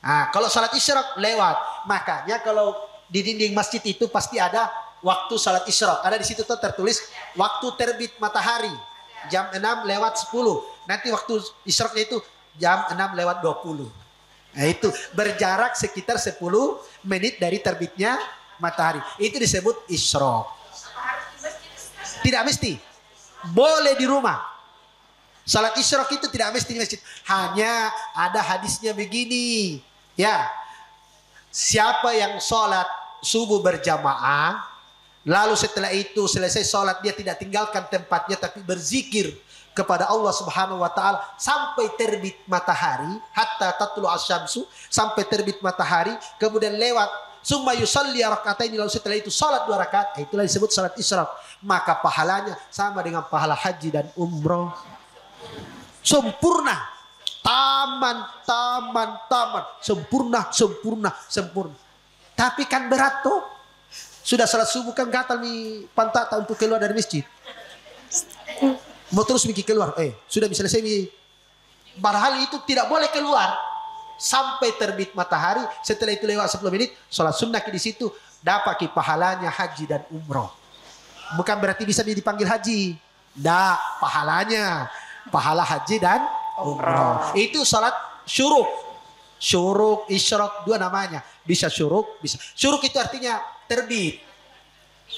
Nah, kalau sholat isyraq lewat. Makanya kalau di dinding masjid itu pasti ada waktu salat isyraq. Ada di situ tuh tertulis waktu terbit matahari. Jam 6 lewat 10. Nanti waktu isyraqnya itu jam 6 lewat 20. Nah itu berjarak sekitar 10 menit dari terbitnya matahari. Itu disebut isyraq. Tidak mesti. Boleh di rumah. Salat isyraq itu tidak mesti di masjid. Hanya ada hadisnya begini. Ya. Siapa yang sholat subuh berjamaah, lalu setelah itu selesai sholat dia tidak tinggalkan tempatnya tapi berzikir kepada Allah Subhanahu wa taala sampai terbit matahari, hatta tatlu asyamsu, sampai terbit matahari, kemudian lewat summa yusalli rakaatain, lalu setelah itu salat 2 rakaat, itulah disebut salat isyraq. Maka pahalanya sama dengan pahala haji dan umroh. Sempurna. Taman. Sempurna. Tapi kan berat tuh. Sudah salat subuh kan gatal nih pantat untuk keluar dari masjid. Mau terus mikir keluar. Sudah bisa selesai nih. Padahal itu tidak boleh keluar. Sampai terbit matahari. Setelah itu lewat 10 menit. Salat sunnah di situ. Dapat pahalanya haji dan umroh. Bukan berarti bisa dipanggil haji. Pahalanya. Pahala haji dan umroh. Itu salat syuruk. Syuruk, isyraq, 2 namanya. Bisa syuruk, bisa. Syuruk itu artinya terbit.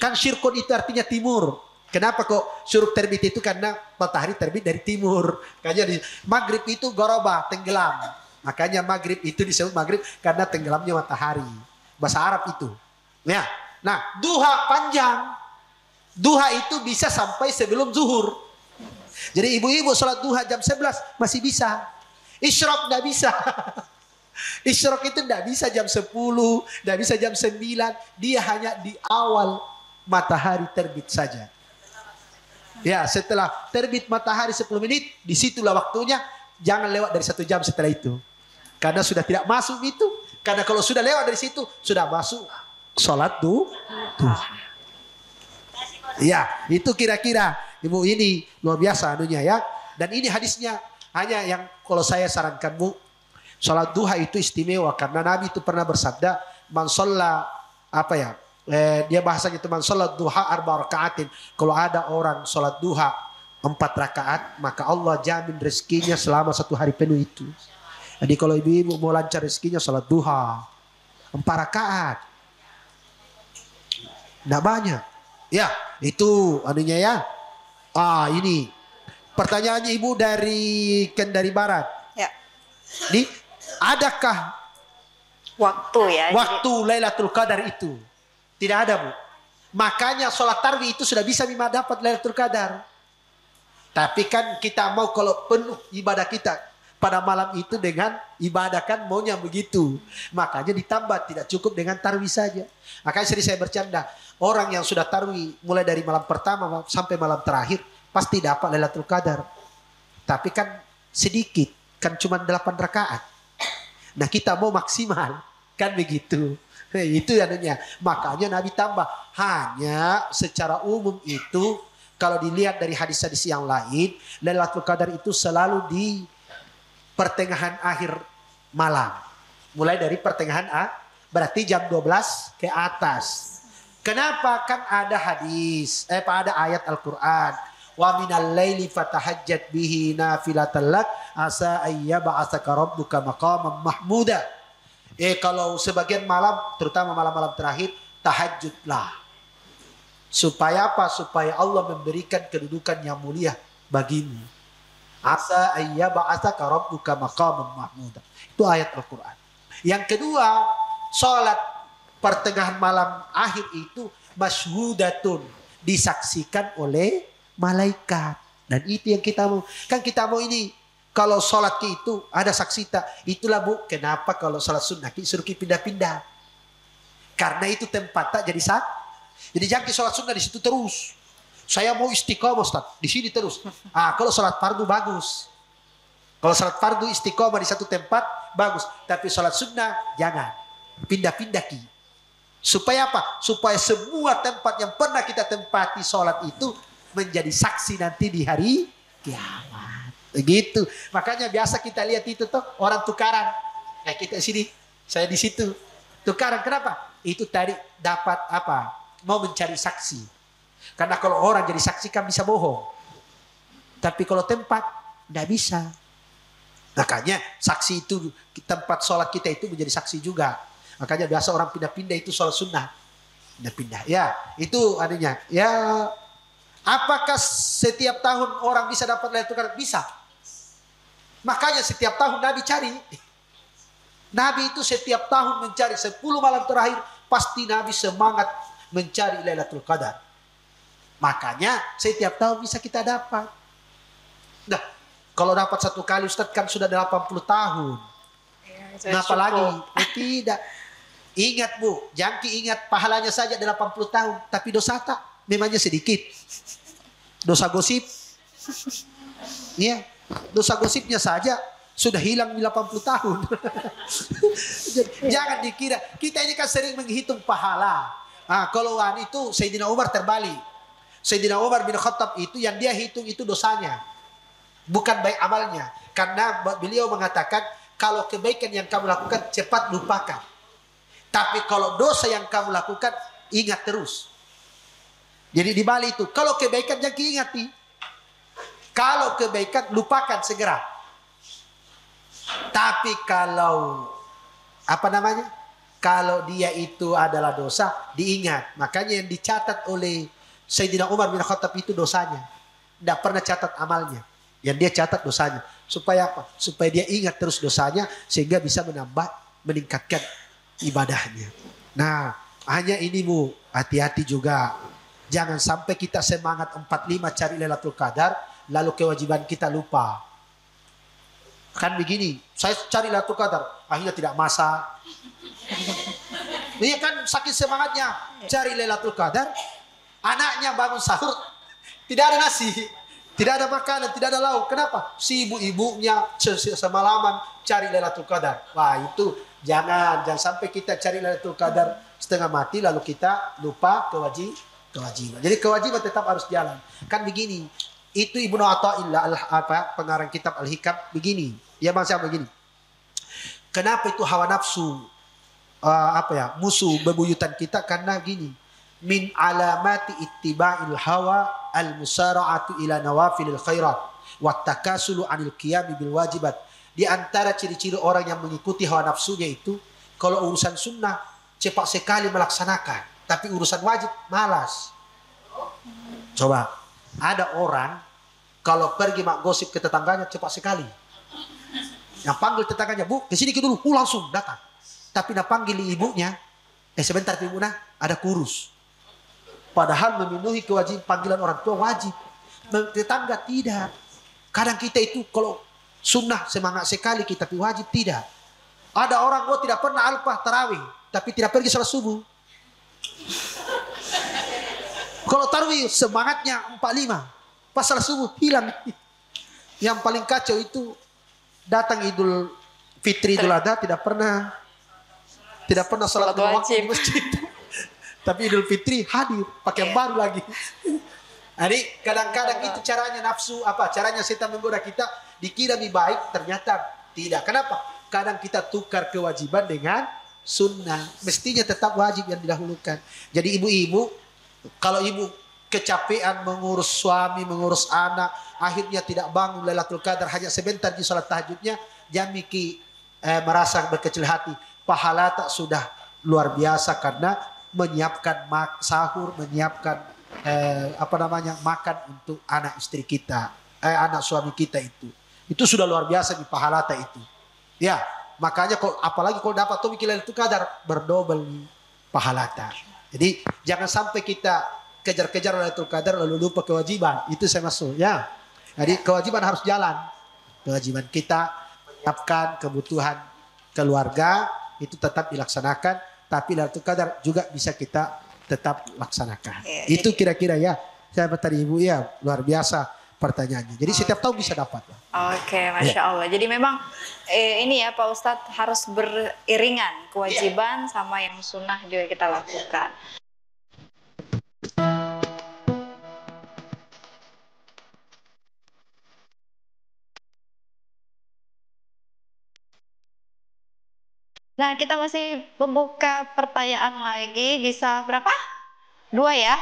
Kan syirkun itu artinya timur. Kenapa kok syuruk terbit itu? Karena matahari terbit dari timur. Makanya maghrib itu goroba, tenggelam. Makanya maghrib itu disebut maghrib karena tenggelamnya matahari. Bahasa Arab itu. Nah, duha panjang. Duha itu bisa sampai sebelum zuhur. Jadi ibu-ibu sholat duha jam 11 masih bisa. Isyraq tidak bisa. Isyraq itu tidak bisa jam 10, tidak bisa jam 9. Dia hanya di awal matahari terbit saja. Ya, setelah terbit matahari 10 menit, disitulah waktunya. Jangan lewat dari 1 jam setelah itu. Karena sudah tidak masuk itu. Karena kalau sudah lewat dari situ, sudah masuk sholat duha. Ya, itu kira-kira Ibu, ini luar biasa anunya ya. Dan ini hadisnya hanya yang kalau saya sarankan Bu, sholat duha itu istimewa karena Nabi itu pernah bersabda, man sholla apa ya? Dia bahasanya itu man sholat duha arba rakaatin. Kalau ada orang sholat duha 4 rakaat, maka Allah jamin rezekinya selama 1 hari penuh itu. Jadi kalau ibu-ibu mau lancar rezekinya sholat duha 4 rakaat. Tidak banyak. Ya, itu anunya ya. Ini pertanyaannya Ibu dari Barat. Ya. Nih, adakah Waktu ya. waktu Lailatul Qadar itu? Tidak ada, Bu. Makanya sholat tarawih itu sudah bisa lima dapat Lailatul Qadar. Tapi kan kita mau kalau penuh ibadah kita pada malam itu dengan ibadah, kan maunya begitu. Makanya ditambah, tidak cukup dengan tarawih saja. Makanya sering saya bercanda, orang yang sudah tarawih mulai dari malam pertama sampai malam terakhir pasti dapat Lailatul Qadar. Tapi kan sedikit, kan cuma 8 rakaat. Nah kita mau maksimal, kan begitu. Itu anunya. Makanya Nabi tambah, hanya secara umum itu kalau dilihat dari hadis-hadis yang lain, Lailatul Qadar itu selalu di pertengahan akhir malam. Mulai dari pertengahan berarti jam 12 ke atas. Kenapa? Kan ada hadis, ada ayat Al-Quran. Wa minal laili fatahajjat bihi nafilatan lak asa ayyab'atsaka rabbuka maqaman mahmuda. Kalau sebagian malam, terutama malam-malam terakhir, tahajudlah. Supaya apa? Supaya Allah memberikan kedudukan yang mulia bagimu. Asa ayyab'atsaka rabbuka maqaman mahmuda. Itu ayat Al-Quran. Yang kedua, sholat pertengahan malam akhir itu masyhudatun, disaksikan oleh malaikat. Dan itu yang kita mau. Kan kita mau ini, kalau sholat itu ada saksi tak. Itulah Bu, kenapa kalau sholat sunnah suruh pindah-pindah. Karena itu tempat tak jadi sak. Jadi jangan sholat sunnah di situ terus. Saya mau istiqomah Ustaz, di sini terus. Kalau sholat fardu bagus. Kalau sholat fardu istiqomah di satu tempat bagus. Tapi sholat sunnah jangan. Pindah-pindah ki. Supaya apa? Supaya semua tempat yang pernah kita tempati sholat itu menjadi saksi nanti di hari kiamat. Begitu. Makanya biasa kita lihat itu tuh orang tukaran. Kita di sini, saya di situ. Tukaran kenapa? Itu tadi dapat apa? Mau mencari saksi. Karena kalau orang jadi saksi kan bisa bohong. Tapi kalau tempat tidak bisa. Makanya saksi itu, tempat sholat kita itu menjadi saksi juga. Makanya biasa orang pindah-pindah itu sholat sunnah. Pindah-pindah. Ya, itu adanya. Ya, apakah setiap tahun orang bisa dapat Lailatul Qadar? Bisa. Makanya setiap tahun Nabi cari. Nabi itu setiap tahun mencari 10 malam terakhir. Pasti Nabi semangat mencari Lailatul Qadar. Makanya setiap tahun bisa kita dapat. Nah, kalau dapat satu kali Ustaz kan sudah 80 tahun. Kenapa lagi? Tidak. Ingat Bu, jangki ingat pahalanya saja 80 tahun. Tapi dosa tak? Memangnya sedikit. Dosa gosip. Iya, dosa gosipnya saja sudah hilang 80 tahun. Jangan dikira. Kita ini kan sering menghitung pahala. Kalau itu Sayyidina Umar terbalik. Sayyidina Umar bin Khattab itu yang dia hitung itu dosanya. Bukan baik amalnya. Karena beliau mengatakan kalau kebaikan yang kamu lakukan cepat lupakan. Tapi kalau dosa yang kamu lakukan ingat terus. Jadi di Bali itu kalau kebaikan jangan diingati. Kalau kebaikan lupakan segera. Tapi kalau kalau dia itu adalah dosa diingat. Makanya yang dicatat oleh Sayyidina Umar bin Khattab itu dosanya. Tidak pernah catat amalnya. Yang dia catat dosanya. Supaya apa? Supaya dia ingat terus dosanya. Sehingga bisa meningkatkan ibadahnya. Nah, hanya ini Bu. Hati-hati juga. Jangan sampai kita semangat 45 cari Lailatul Qadar. Lalu kewajiban kita lupa. Kan begini. Saya cari Lailatul Qadar. Akhirnya tidak masak. Ini kan saking semangatnya. Cari Lailatul Qadar. Anaknya bangun sahur, tidak ada nasi. Tidak ada makanan, tidak ada lauk. Kenapa? Si ibu-ibunya semalaman cari Lailatul Qadar. Wah itu jangan sampai kita cari Lailatul Qadar setengah mati lalu kita lupa kewajiban. Jadi kewajiban tetap harus jalan. Kan begini, itu Ibnu Athaillah pengarang kitab Al-Hikam begini. Dia masih begini. Kenapa itu hawa nafsu musuh bebuyutan kita? Karena gini. Min alamati ittiba'il hawa al-musara'atu ila nawafilil khairat wa takasulu anil qiyami bil wajibat. Di antara ciri-ciri orang yang mengikuti hawa nafsunya itu, kalau urusan sunnah cepat sekali melaksanakan, tapi urusan wajib malas. Coba, ada orang kalau pergi mak gosip ke tetangganya cepat sekali. Yang panggil tetangganya, "Bu, kesini dulu." Langsung datang. Tapi nak panggil ibunya, sebentar ibu ada kurus. Padahal memenuhi kewajiban panggilan orang tua wajib. Tetangga tidak. Kadang kita itu kalau sunnah semangat sekali kita, tapi wajib tidak. Ada orang tidak pernah alfah tarawih, tapi tidak pergi salat subuh. Kalau tarawih semangatnya 45, pas salat subuh hilang. Yang paling kacau itu datang Idul Fitri, Idul Adha tidak pernah salat dua waktu di masjid. Tapi Idul Fitri hadir, pakai baru lagi. Jadi kadang-kadang itu caranya nafsu, caranya setan menggoda kita, dikira lebih baik, ternyata tidak. Kenapa? Kadang kita tukar kewajiban dengan sunnah. Mestinya tetap wajib yang didahulukan. Jadi ibu-ibu, kalau ibu kecapean mengurus suami, mengurus anak, akhirnya tidak bangun Lailatul Qadar, hanya sebentar di salat tahajudnya, jangan merasa berkecil hati. Pahala tak sudah luar biasa karena menyiapkan sahur, menyiapkan makan untuk anak istri kita, anak suami kita itu sudah luar biasa di pahala itu. Ya, makanya apalagi kalau dapat taufik Lailatul Qadar berdobel pahala. Jadi jangan sampai kita kejar-kejar Lailatul Qadar lalu lupa kewajiban. Itu saya maksud ya. Jadi kewajiban harus jalan. Kewajiban kita menyiapkan kebutuhan keluarga itu tetap dilaksanakan. Tapi Lailatul Qadar juga bisa kita tetap laksanakan. Ya, itu kira-kira ya. Saya tadi ibu ya luar biasa pertanyaannya. Jadi setiap tahun bisa dapat. Oke, Masya Allah. Jadi memang ini ya Pak Ustadz harus beriringan kewajiban sama yang sunnah juga kita lakukan. Nah, kita masih membuka pertanyaan lagi. Bisa berapa? 2 ya?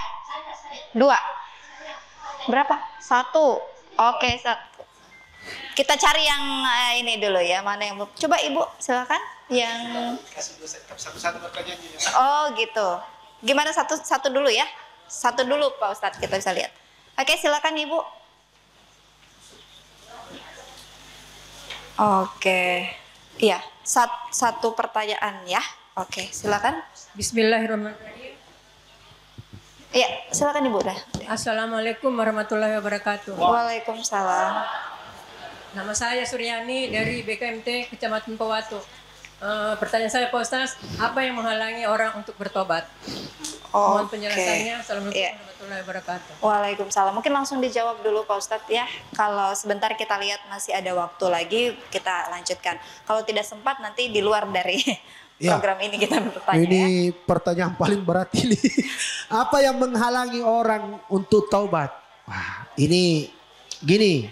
2. Berapa? 1. Oke, 1. Kita cari yang ini dulu ya. Mana yang coba Ibu, silakan. Yang satu-satu pertanyaannya. Oh, gitu. Gimana satu dulu ya? Satu dulu Pak Ustadz, kita bisa lihat. Oke, silakan Ibu. Oke. Iya, satu pertanyaan ya. Oke, silakan. Bismillahirrahmanirrahim. Iya, silakan Ibu dah. Assalamualaikum warahmatullahi wabarakatuh. Waalaikumsalam. Nama saya Suryani dari BKMT Kecamatan Pewatu. Pertanyaan saya Pak Ustaz, apa yang menghalangi orang untuk bertobat? Mohon penjelasannya. Assalamualaikum warahmatullahi wabarakatuh. Waalaikumsalam. Mungkin langsung dijawab dulu Pak Ustadz ya. Kalau sebentar kita lihat masih ada waktu lagi, kita lanjutkan. Kalau tidak sempat nanti di luar dari program ini kita bertanya. Ini pertanyaan paling berat ini. Apa yang menghalangi orang untuk taubat? Wah, ini gini.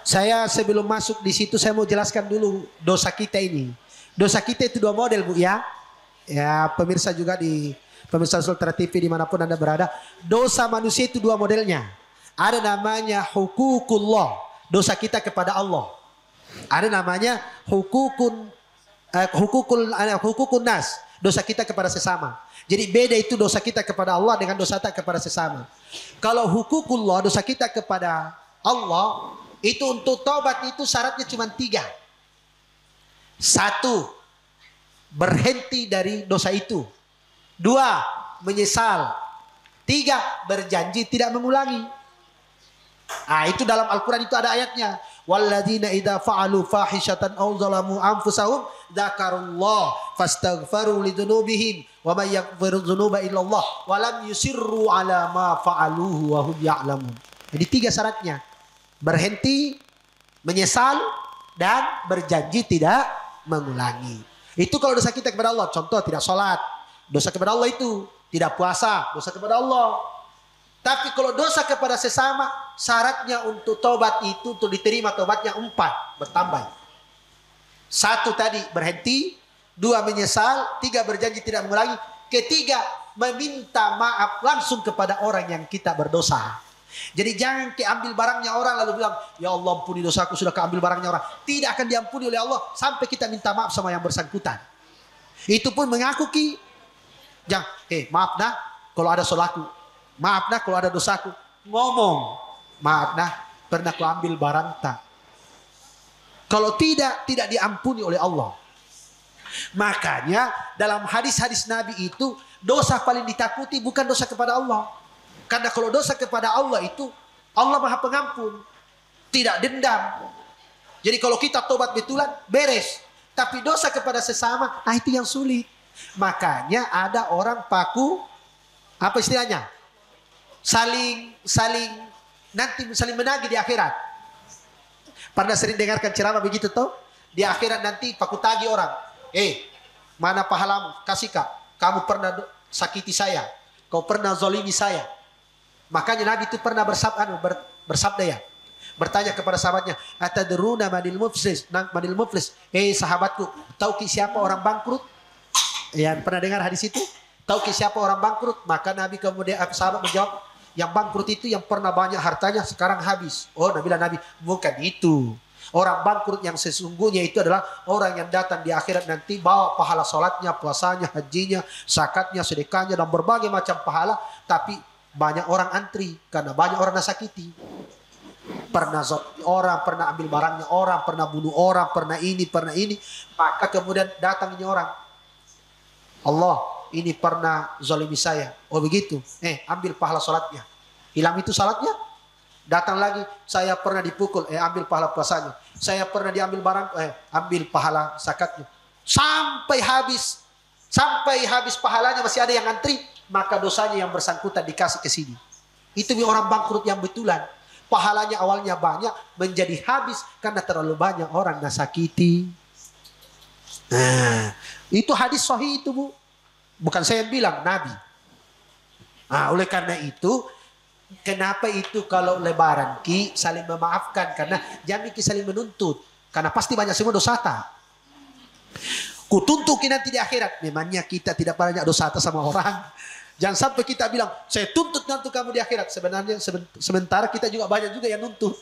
Saya sebelum masuk di situ saya mau jelaskan dulu dosa kita ini. Dosa kita itu 2 model Bu ya. Ya pemirsa juga pemirsa Sultra TV dimanapun Anda berada. Dosa manusia itu 2 modelnya. Ada namanya hukukullah. Dosa kita kepada Allah. Ada namanya hukukun hukukun nas, dosa kita kepada sesama. Jadi beda itu dosa kita kepada Allah dengan dosa kita kepada sesama. Kalau hukukullah, dosa kita kepada Allah, itu untuk taubat itu syaratnya cuma 3. 1, berhenti dari dosa itu. 2, menyesal. 3, berjanji tidak mengulangi. Nah, itu dalam Al-Quran itu ada ayatnya. Walladzina idza fa'alu fahishatan aw zalamu anfusahum dzakarullah fastaghfaru lidzunubihim wa may yaghfiru dzunuba illallah wa lam yusirru ala ma fa'aluhu wa hum ya'lamun. Jadi 3 syaratnya. Berhenti, menyesal, dan berjanji tidak mengulangi. Itu kalau dosa kita kepada Allah. Contoh tidak sholat. Dosa kepada Allah itu. Tidak puasa. Dosa kepada Allah. Tapi kalau dosa kepada sesama, syaratnya untuk tobat itu, untuk diterima tobatnya 4. Bertambah. 1 tadi berhenti. 2 menyesal. 3 berjanji tidak mengulangi. Ketiga, meminta maaf langsung kepada orang yang kita berdosa. Jadi jangan keambil barangnya orang lalu bilang, ya Allah ampuni dosaku, sudah keambil barangnya orang. Tidak akan diampuni oleh Allah sampai kita minta maaf sama yang bersangkutan. Itu pun mengaku jangan, maaf nah kalau ada salahku, maaf nah kalau ada dosaku. Ngomong, maaf nah pernah ku ambil barang tak. Kalau tidak diampuni oleh Allah. Makanya dalam hadis-hadis Nabi itu dosa paling ditakuti bukan dosa kepada Allah. Karena kalau dosa kepada Allah itu Allah Maha Pengampun, tidak dendam. Jadi kalau kita tobat betulan beres. Tapi dosa kepada sesama, itu yang sulit. Makanya ada orang paku, apa istilahnya? Saling menagih di akhirat. Pernah sering dengarkan ceramah begitu toh? Di akhirat nanti paku tagih orang. Mana pahalamu? Kasih kak. Kamu pernah sakiti saya. Kau pernah zolimi saya. Makanya Nabi itu pernah bersabda ya. Bertanya kepada sahabatnya. Atadruna manil muflis. Sahabatku. Tahu siapa orang bangkrut? Yang pernah dengar hadis itu? Tahu siapa orang bangkrut? Maka Nabi kemudian sahabat menjawab. Yang bangkrut itu yang pernah banyak hartanya sekarang habis. Oh Nabi bukan itu. Orang bangkrut yang sesungguhnya itu adalah orang yang datang di akhirat nanti bawa pahala sholatnya, puasanya, hajinya, zakatnya, sedekahnya, dan berbagai macam pahala. Tapi banyak orang antri karena banyak orang nasakiti. Pernah orang, pernah ambil barangnya orang, pernah bunuh orang, pernah ini. Maka kemudian datang ini orang. Allah, ini pernah zalimi saya. Oh begitu. Ambil pahala sholatnya. Hilang itu salatnya. Datang lagi, saya pernah dipukul, ambil pahala puasanya. Saya pernah diambil barang, ambil pahala zakatnya. Sampai habis pahalanya masih ada yang antri, maka dosanya yang bersangkutan dikasih ke sini. Itu orang bangkrut yang betulan. Pahalanya awalnya banyak, menjadi habis karena terlalu banyak orang nasakiti. Nah, itu hadis sahih itu Bu. Bukan saya yang bilang, Nabi. Oleh karena itu, kenapa itu kalau lebaran saling memaafkan? Karena jangan saling menuntut. Karena pasti banyak semua dosata. Kutuntut nanti di akhirat. Memangnya kita tidak banyak dosata sama orang. Jangan sampai kita bilang, saya tuntut nanti kamu di akhirat. Sebenarnya sementara kita juga banyak juga yang nuntut.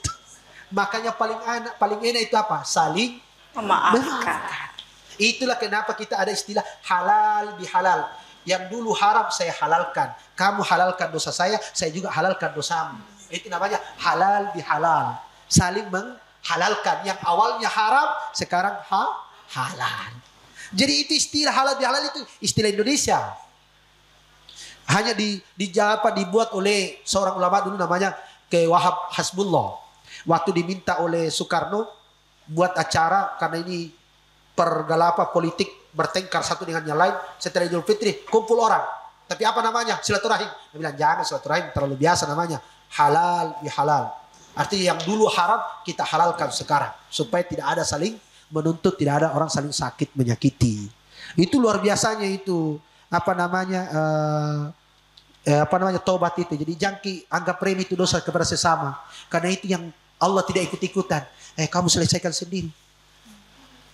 Makanya paling enak itu apa? Saling memaafkan. Itulah kenapa kita ada istilah halal bihalal. Yang dulu haram saya halalkan. Kamu halalkan dosa saya juga halalkan dosamu. Itu namanya halal bihalal. Saling menghalalkan. Yang awalnya haram, sekarang halal. Jadi itu istilah halal bihalal itu istilah Indonesia. Hanya dibuat oleh seorang ulama dulu namanya Ki Wahab Hasbullah. Waktu diminta oleh Soekarno buat acara karena ini pergelapa politik bertengkar satu dengan yang lain. Setelah Idul Fitri kumpul orang. Tapi apa namanya? Silaturahim. Dia bilang jangan silaturahim, terlalu biasa namanya. Halal bihalal. Artinya yang dulu haram kita halalkan sekarang. Supaya tidak ada saling menuntut, tidak ada orang saling sakit menyakiti. Itu luar biasanya itu. Tobat itu. Jadi jangki anggap remeh itu dosa kepada sesama. Karena itu yang Allah tidak ikut-ikutan. Kamu selesaikan sendiri.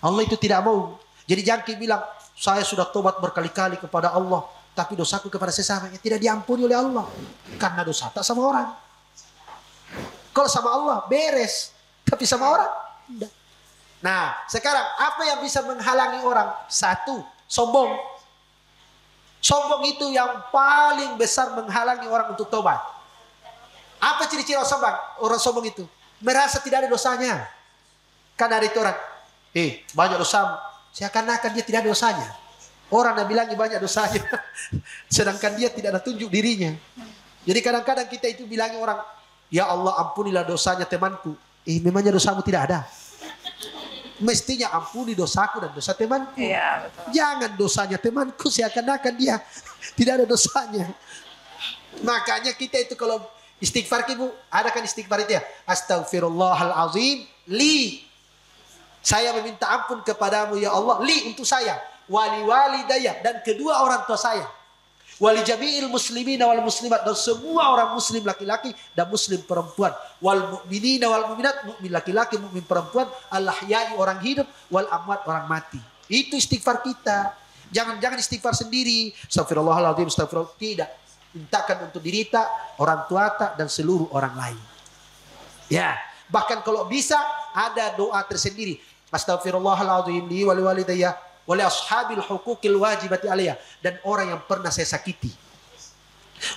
Allah itu tidak mau. Jadi jangki bilang, saya sudah tobat berkali-kali kepada Allah. Tapi dosaku kepada sesama tidak diampuni oleh Allah. Karena dosa tak sama orang. Kalau sama Allah beres. Tapi sama orang tidak. Nah sekarang apa yang bisa menghalangi orang? 1, sombong. Sombong itu yang paling besar menghalangi orang untuk tobat. Apa ciri-ciri orang sombong? Orang sombong itu merasa tidak ada dosanya. Karena ada itu orang, banyak dosamu. Seakan-akan dia tidak ada dosanya. Orang yang bilangnya banyak dosanya. Sedangkan dia tidak ada tunjuk dirinya. Jadi kadang-kadang kita itu bilangnya orang, ya Allah ampunilah dosanya temanku. Memangnya dosamu tidak ada. Mestinya ampuni dosaku dan dosa temanku. Iya, betul. Jangan dosanya temanku seakan-akan dia tidak ada dosanya. Makanya kita itu kalau Istighfar ibu, ada kan istighfar itu ya? Astaghfirullahalazim li. Saya meminta ampun kepadamu ya Allah, li untuk saya, wali walidayya dan kedua orang tua saya. Wali jami'il muslimina wal muslimat dan semua orang muslim laki-laki dan muslim perempuan. Wal mu'minina wal mu'minat, mu'min laki-laki, mu'min perempuan, al-ahya'i orang hidup, wal amwat orang mati. Itu istighfar kita. Jangan istighfar sendiri. Astagfirullahaladzim, astagfirullah. Tidak. Mintakan untuk diri tak, orang tua tak, dan seluruh orang lain. Ya, bahkan kalau bisa ada doa tersendiri. Astagfirullahaladzim li wali walidayya wali ashabil hukukil wajibati alaiya, dan orang yang pernah saya sakiti.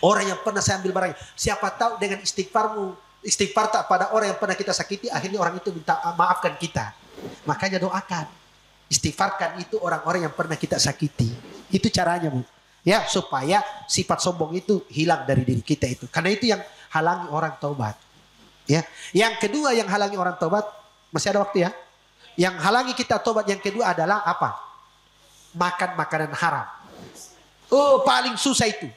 Orang yang pernah saya ambil barangnya. Siapa tahu dengan istighfar tak pada orang yang pernah kita sakiti, akhirnya orang itu minta maafkan kita. Makanya doakan. Istighfarkan itu orang-orang yang pernah kita sakiti. Itu caranya, Bu. Ya, supaya sifat sombong itu hilang dari diri kita itu. Karena itu yang halangi orang taubat. Ya. Yang kedua yang halangi orang taubat, masih ada waktu ya. Yang halangi kita taubat yang kedua adalah apa? Makan makanan haram. Oh, paling susah itu.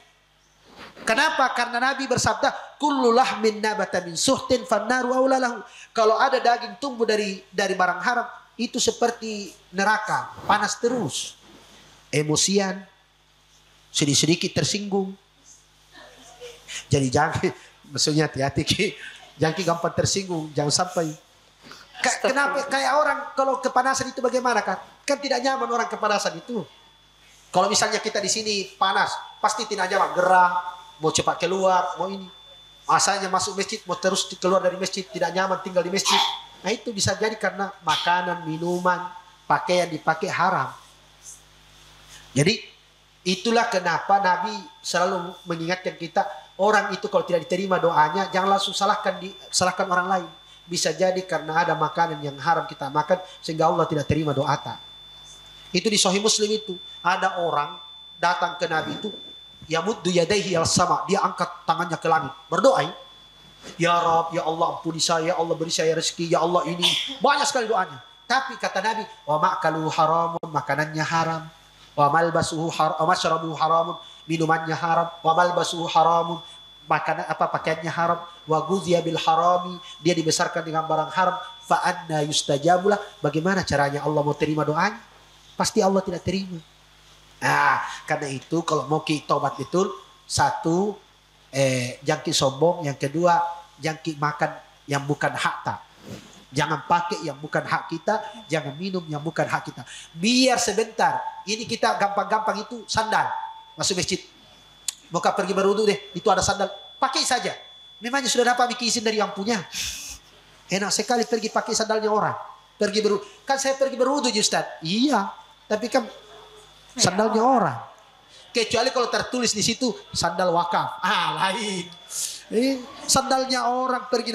Kenapa? Karena Nabi bersabda, kullu lahmin nabata min suhtin fannaru aula lahu. Kalau ada daging tumbuh dari barang haram, itu seperti neraka, panas terus. Emosian, sedikit tersinggung. Jadi jangan, maksudnya hati-hati, jangan gampang tersinggung, jangan sampai. Kenapa kayak orang kalau kepanasan itu bagaimana kan? Kan tidak nyaman orang kepanasan itu. Kalau misalnya kita di sini panas, pasti tidak nyaman, gerah, mau cepat keluar, mau ini. Asalnya masuk masjid, mau terus keluar dari masjid, tidak nyaman tinggal di masjid. Nah itu bisa jadi karena makanan, minuman, pakaian dipakai haram. Jadi itulah kenapa Nabi selalu mengingatkan kita, orang itu kalau tidak diterima doanya, jangan langsung salahkan orang lain. Bisa jadi karena ada makanan yang haram kita makan sehingga Allah tidak terima doa kita. Itu di Sahih Muslim itu. Ada orang datang ke Nabi itu, yamuddu yadaihi al-sama, dia angkat tangannya ke langit, berdoa. Ya Rabb, ya Allah ampuni saya, ya Allah beri saya rezeki, ya Allah ini. Banyak sekali doanya. Tapi kata Nabi, wa ma'kaluhu haramun, makanannya haram. Wa malbasuhu haram, wa masyrabuhu haramun, minumannya haram. Wa malbasuhu haramun, pakaiannya haram. Wa guziya bil harami, dia dibesarkan dengan barang haram. Fa anna yustajabulah, bagaimana caranya Allah mau terima doanya? Pasti Allah tidak terima. Nah, karena itu kalau mau kita tobat betul, satu, jangki sombong. Yang kedua, jangki makan yang bukan hak tak. Jangan pakai yang bukan hak kita, jangan minum yang bukan hak kita. Biar sebentar, ini kita gampang-gampang itu sandal. Masuk masjid, mau pergi berwudu deh, itu ada sandal, pakai saja. Memangnya sudah dapat izin dari yang punya. Enak sekali pergi pakai sandalnya orang. Pergi berwudu, kan saya pergi berwudu Ustaz. Iya, tapi kan sandalnya orang. Kecuali kalau tertulis di situ sandal wakaf. Lain. Sandalnya orang pergi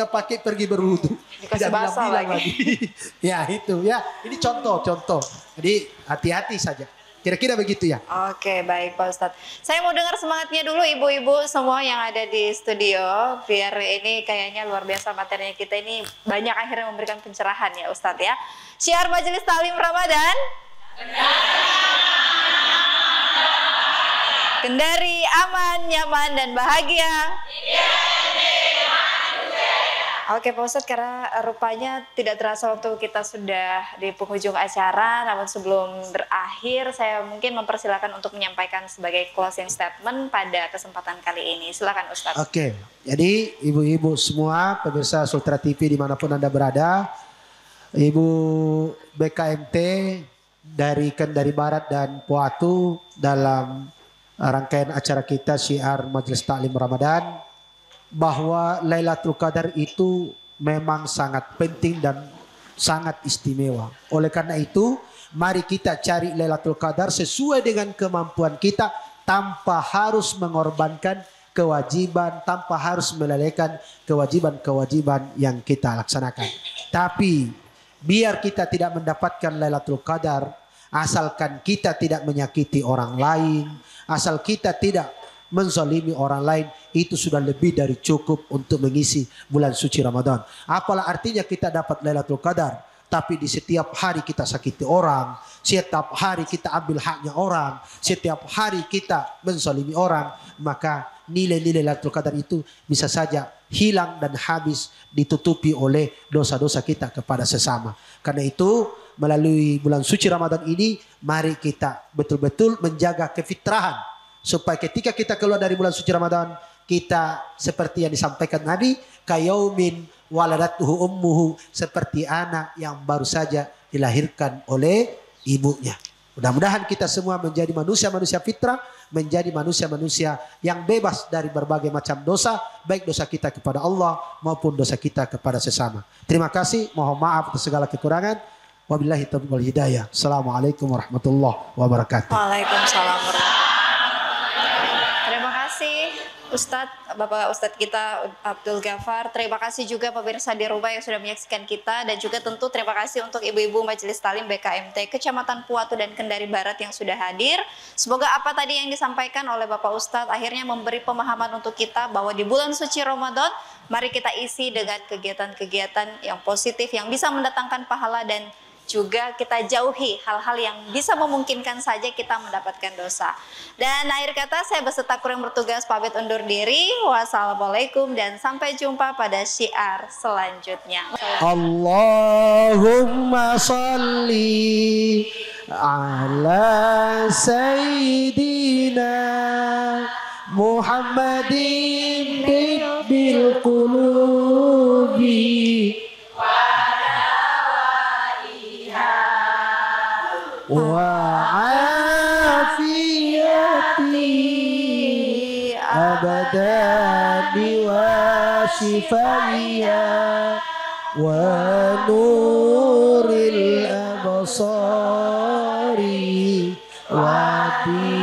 berwudu. Dikasih basah lagi. Ya itu ya. Ini contoh. Jadi hati-hati saja. Kira-kira begitu ya. Oke, baik Pak Ustadz. Saya mau dengar semangatnya dulu ibu-ibu semua yang ada di studio. Biar ini kayaknya luar biasa materinya kita ini banyak akhirnya memberikan pencerahan ya Ustadz ya. Syiar Majelis Taklim Ramadan. Kendari aman, nyaman, dan bahagia. Oke Pak Ustadz, karena rupanya tidak terasa waktu kita sudah di penghujung acara, namun sebelum berakhir saya mungkin mempersilakan untuk menyampaikan sebagai closing statement pada kesempatan kali ini. Silakan Ustadz. Oke, jadi ibu-ibu semua pemirsa Sultra TV dimanapun Anda berada, Ibu BKMT dari Kendari Barat dan Poatu dalam rangkaian acara kita Syiar Majelis Taklim Ramadan, bahwa Lailatul Qadar itu memang sangat penting dan sangat istimewa. Oleh karena itu, mari kita cari Lailatul Qadar sesuai dengan kemampuan kita tanpa harus mengorbankan kewajiban, tanpa harus melalaikan kewajiban-kewajiban yang kita laksanakan. Tapi biar kita tidak mendapatkan Lailatul Qadar, asalkan kita tidak menyakiti orang lain, asal kita tidak menzalimi orang lain, itu sudah lebih dari cukup untuk mengisi bulan suci Ramadan. Apalah artinya kita dapat Lailatul Qadar, tapi di setiap hari kita sakiti orang, setiap hari kita ambil haknya orang, setiap hari kita menzalimi orang, maka nilai-nilai Lailatul Qadar itu bisa saja hilang dan habis ditutupi oleh dosa-dosa kita kepada sesama. Karena itu melalui bulan suci Ramadan ini mari kita betul-betul menjaga kefitrahan supaya ketika kita keluar dari bulan suci Ramadan kita seperti yang disampaikan Nabi, kayaumin waladatuhu ummuhu, seperti anak yang baru saja dilahirkan oleh ibunya. Mudah-mudahan kita semua menjadi manusia-manusia fitrah, menjadi manusia-manusia yang bebas dari berbagai macam dosa, baik dosa kita kepada Allah maupun dosa kita kepada sesama. Terima kasih, mohon maaf atas segala kekurangan. Wabillahi taufiq wal hidayah. Assalamualaikum warahmatullahi wabarakatuh. Waalaikumsalam warahmatullahi. Terima kasih Ustadz, Bapak Ustadz kita Abdul Ghaffar. Terima kasih juga pemirsa di rumah yang sudah menyaksikan kita, dan juga tentu terima kasih untuk ibu-ibu Majelis Talim BKMT Kecamatan Puatu dan Kendari Barat yang sudah hadir. Semoga apa tadi yang disampaikan oleh Bapak Ustadz akhirnya memberi pemahaman untuk kita bahwa di bulan suci Ramadan mari kita isi dengan kegiatan-kegiatan yang positif yang bisa mendatangkan pahala, dan juga kita jauhi hal-hal yang bisa memungkinkan saja kita mendapatkan dosa. Dan akhir kata saya beserta kru yang bertugas pamit undur diri. Wassalamualaikum dan sampai jumpa pada syiar selanjutnya. Allahumma salli ala sayyidina Muhammadin bil qulubi وعافيتي أبدا وشفائيا ونور الأبصار ودين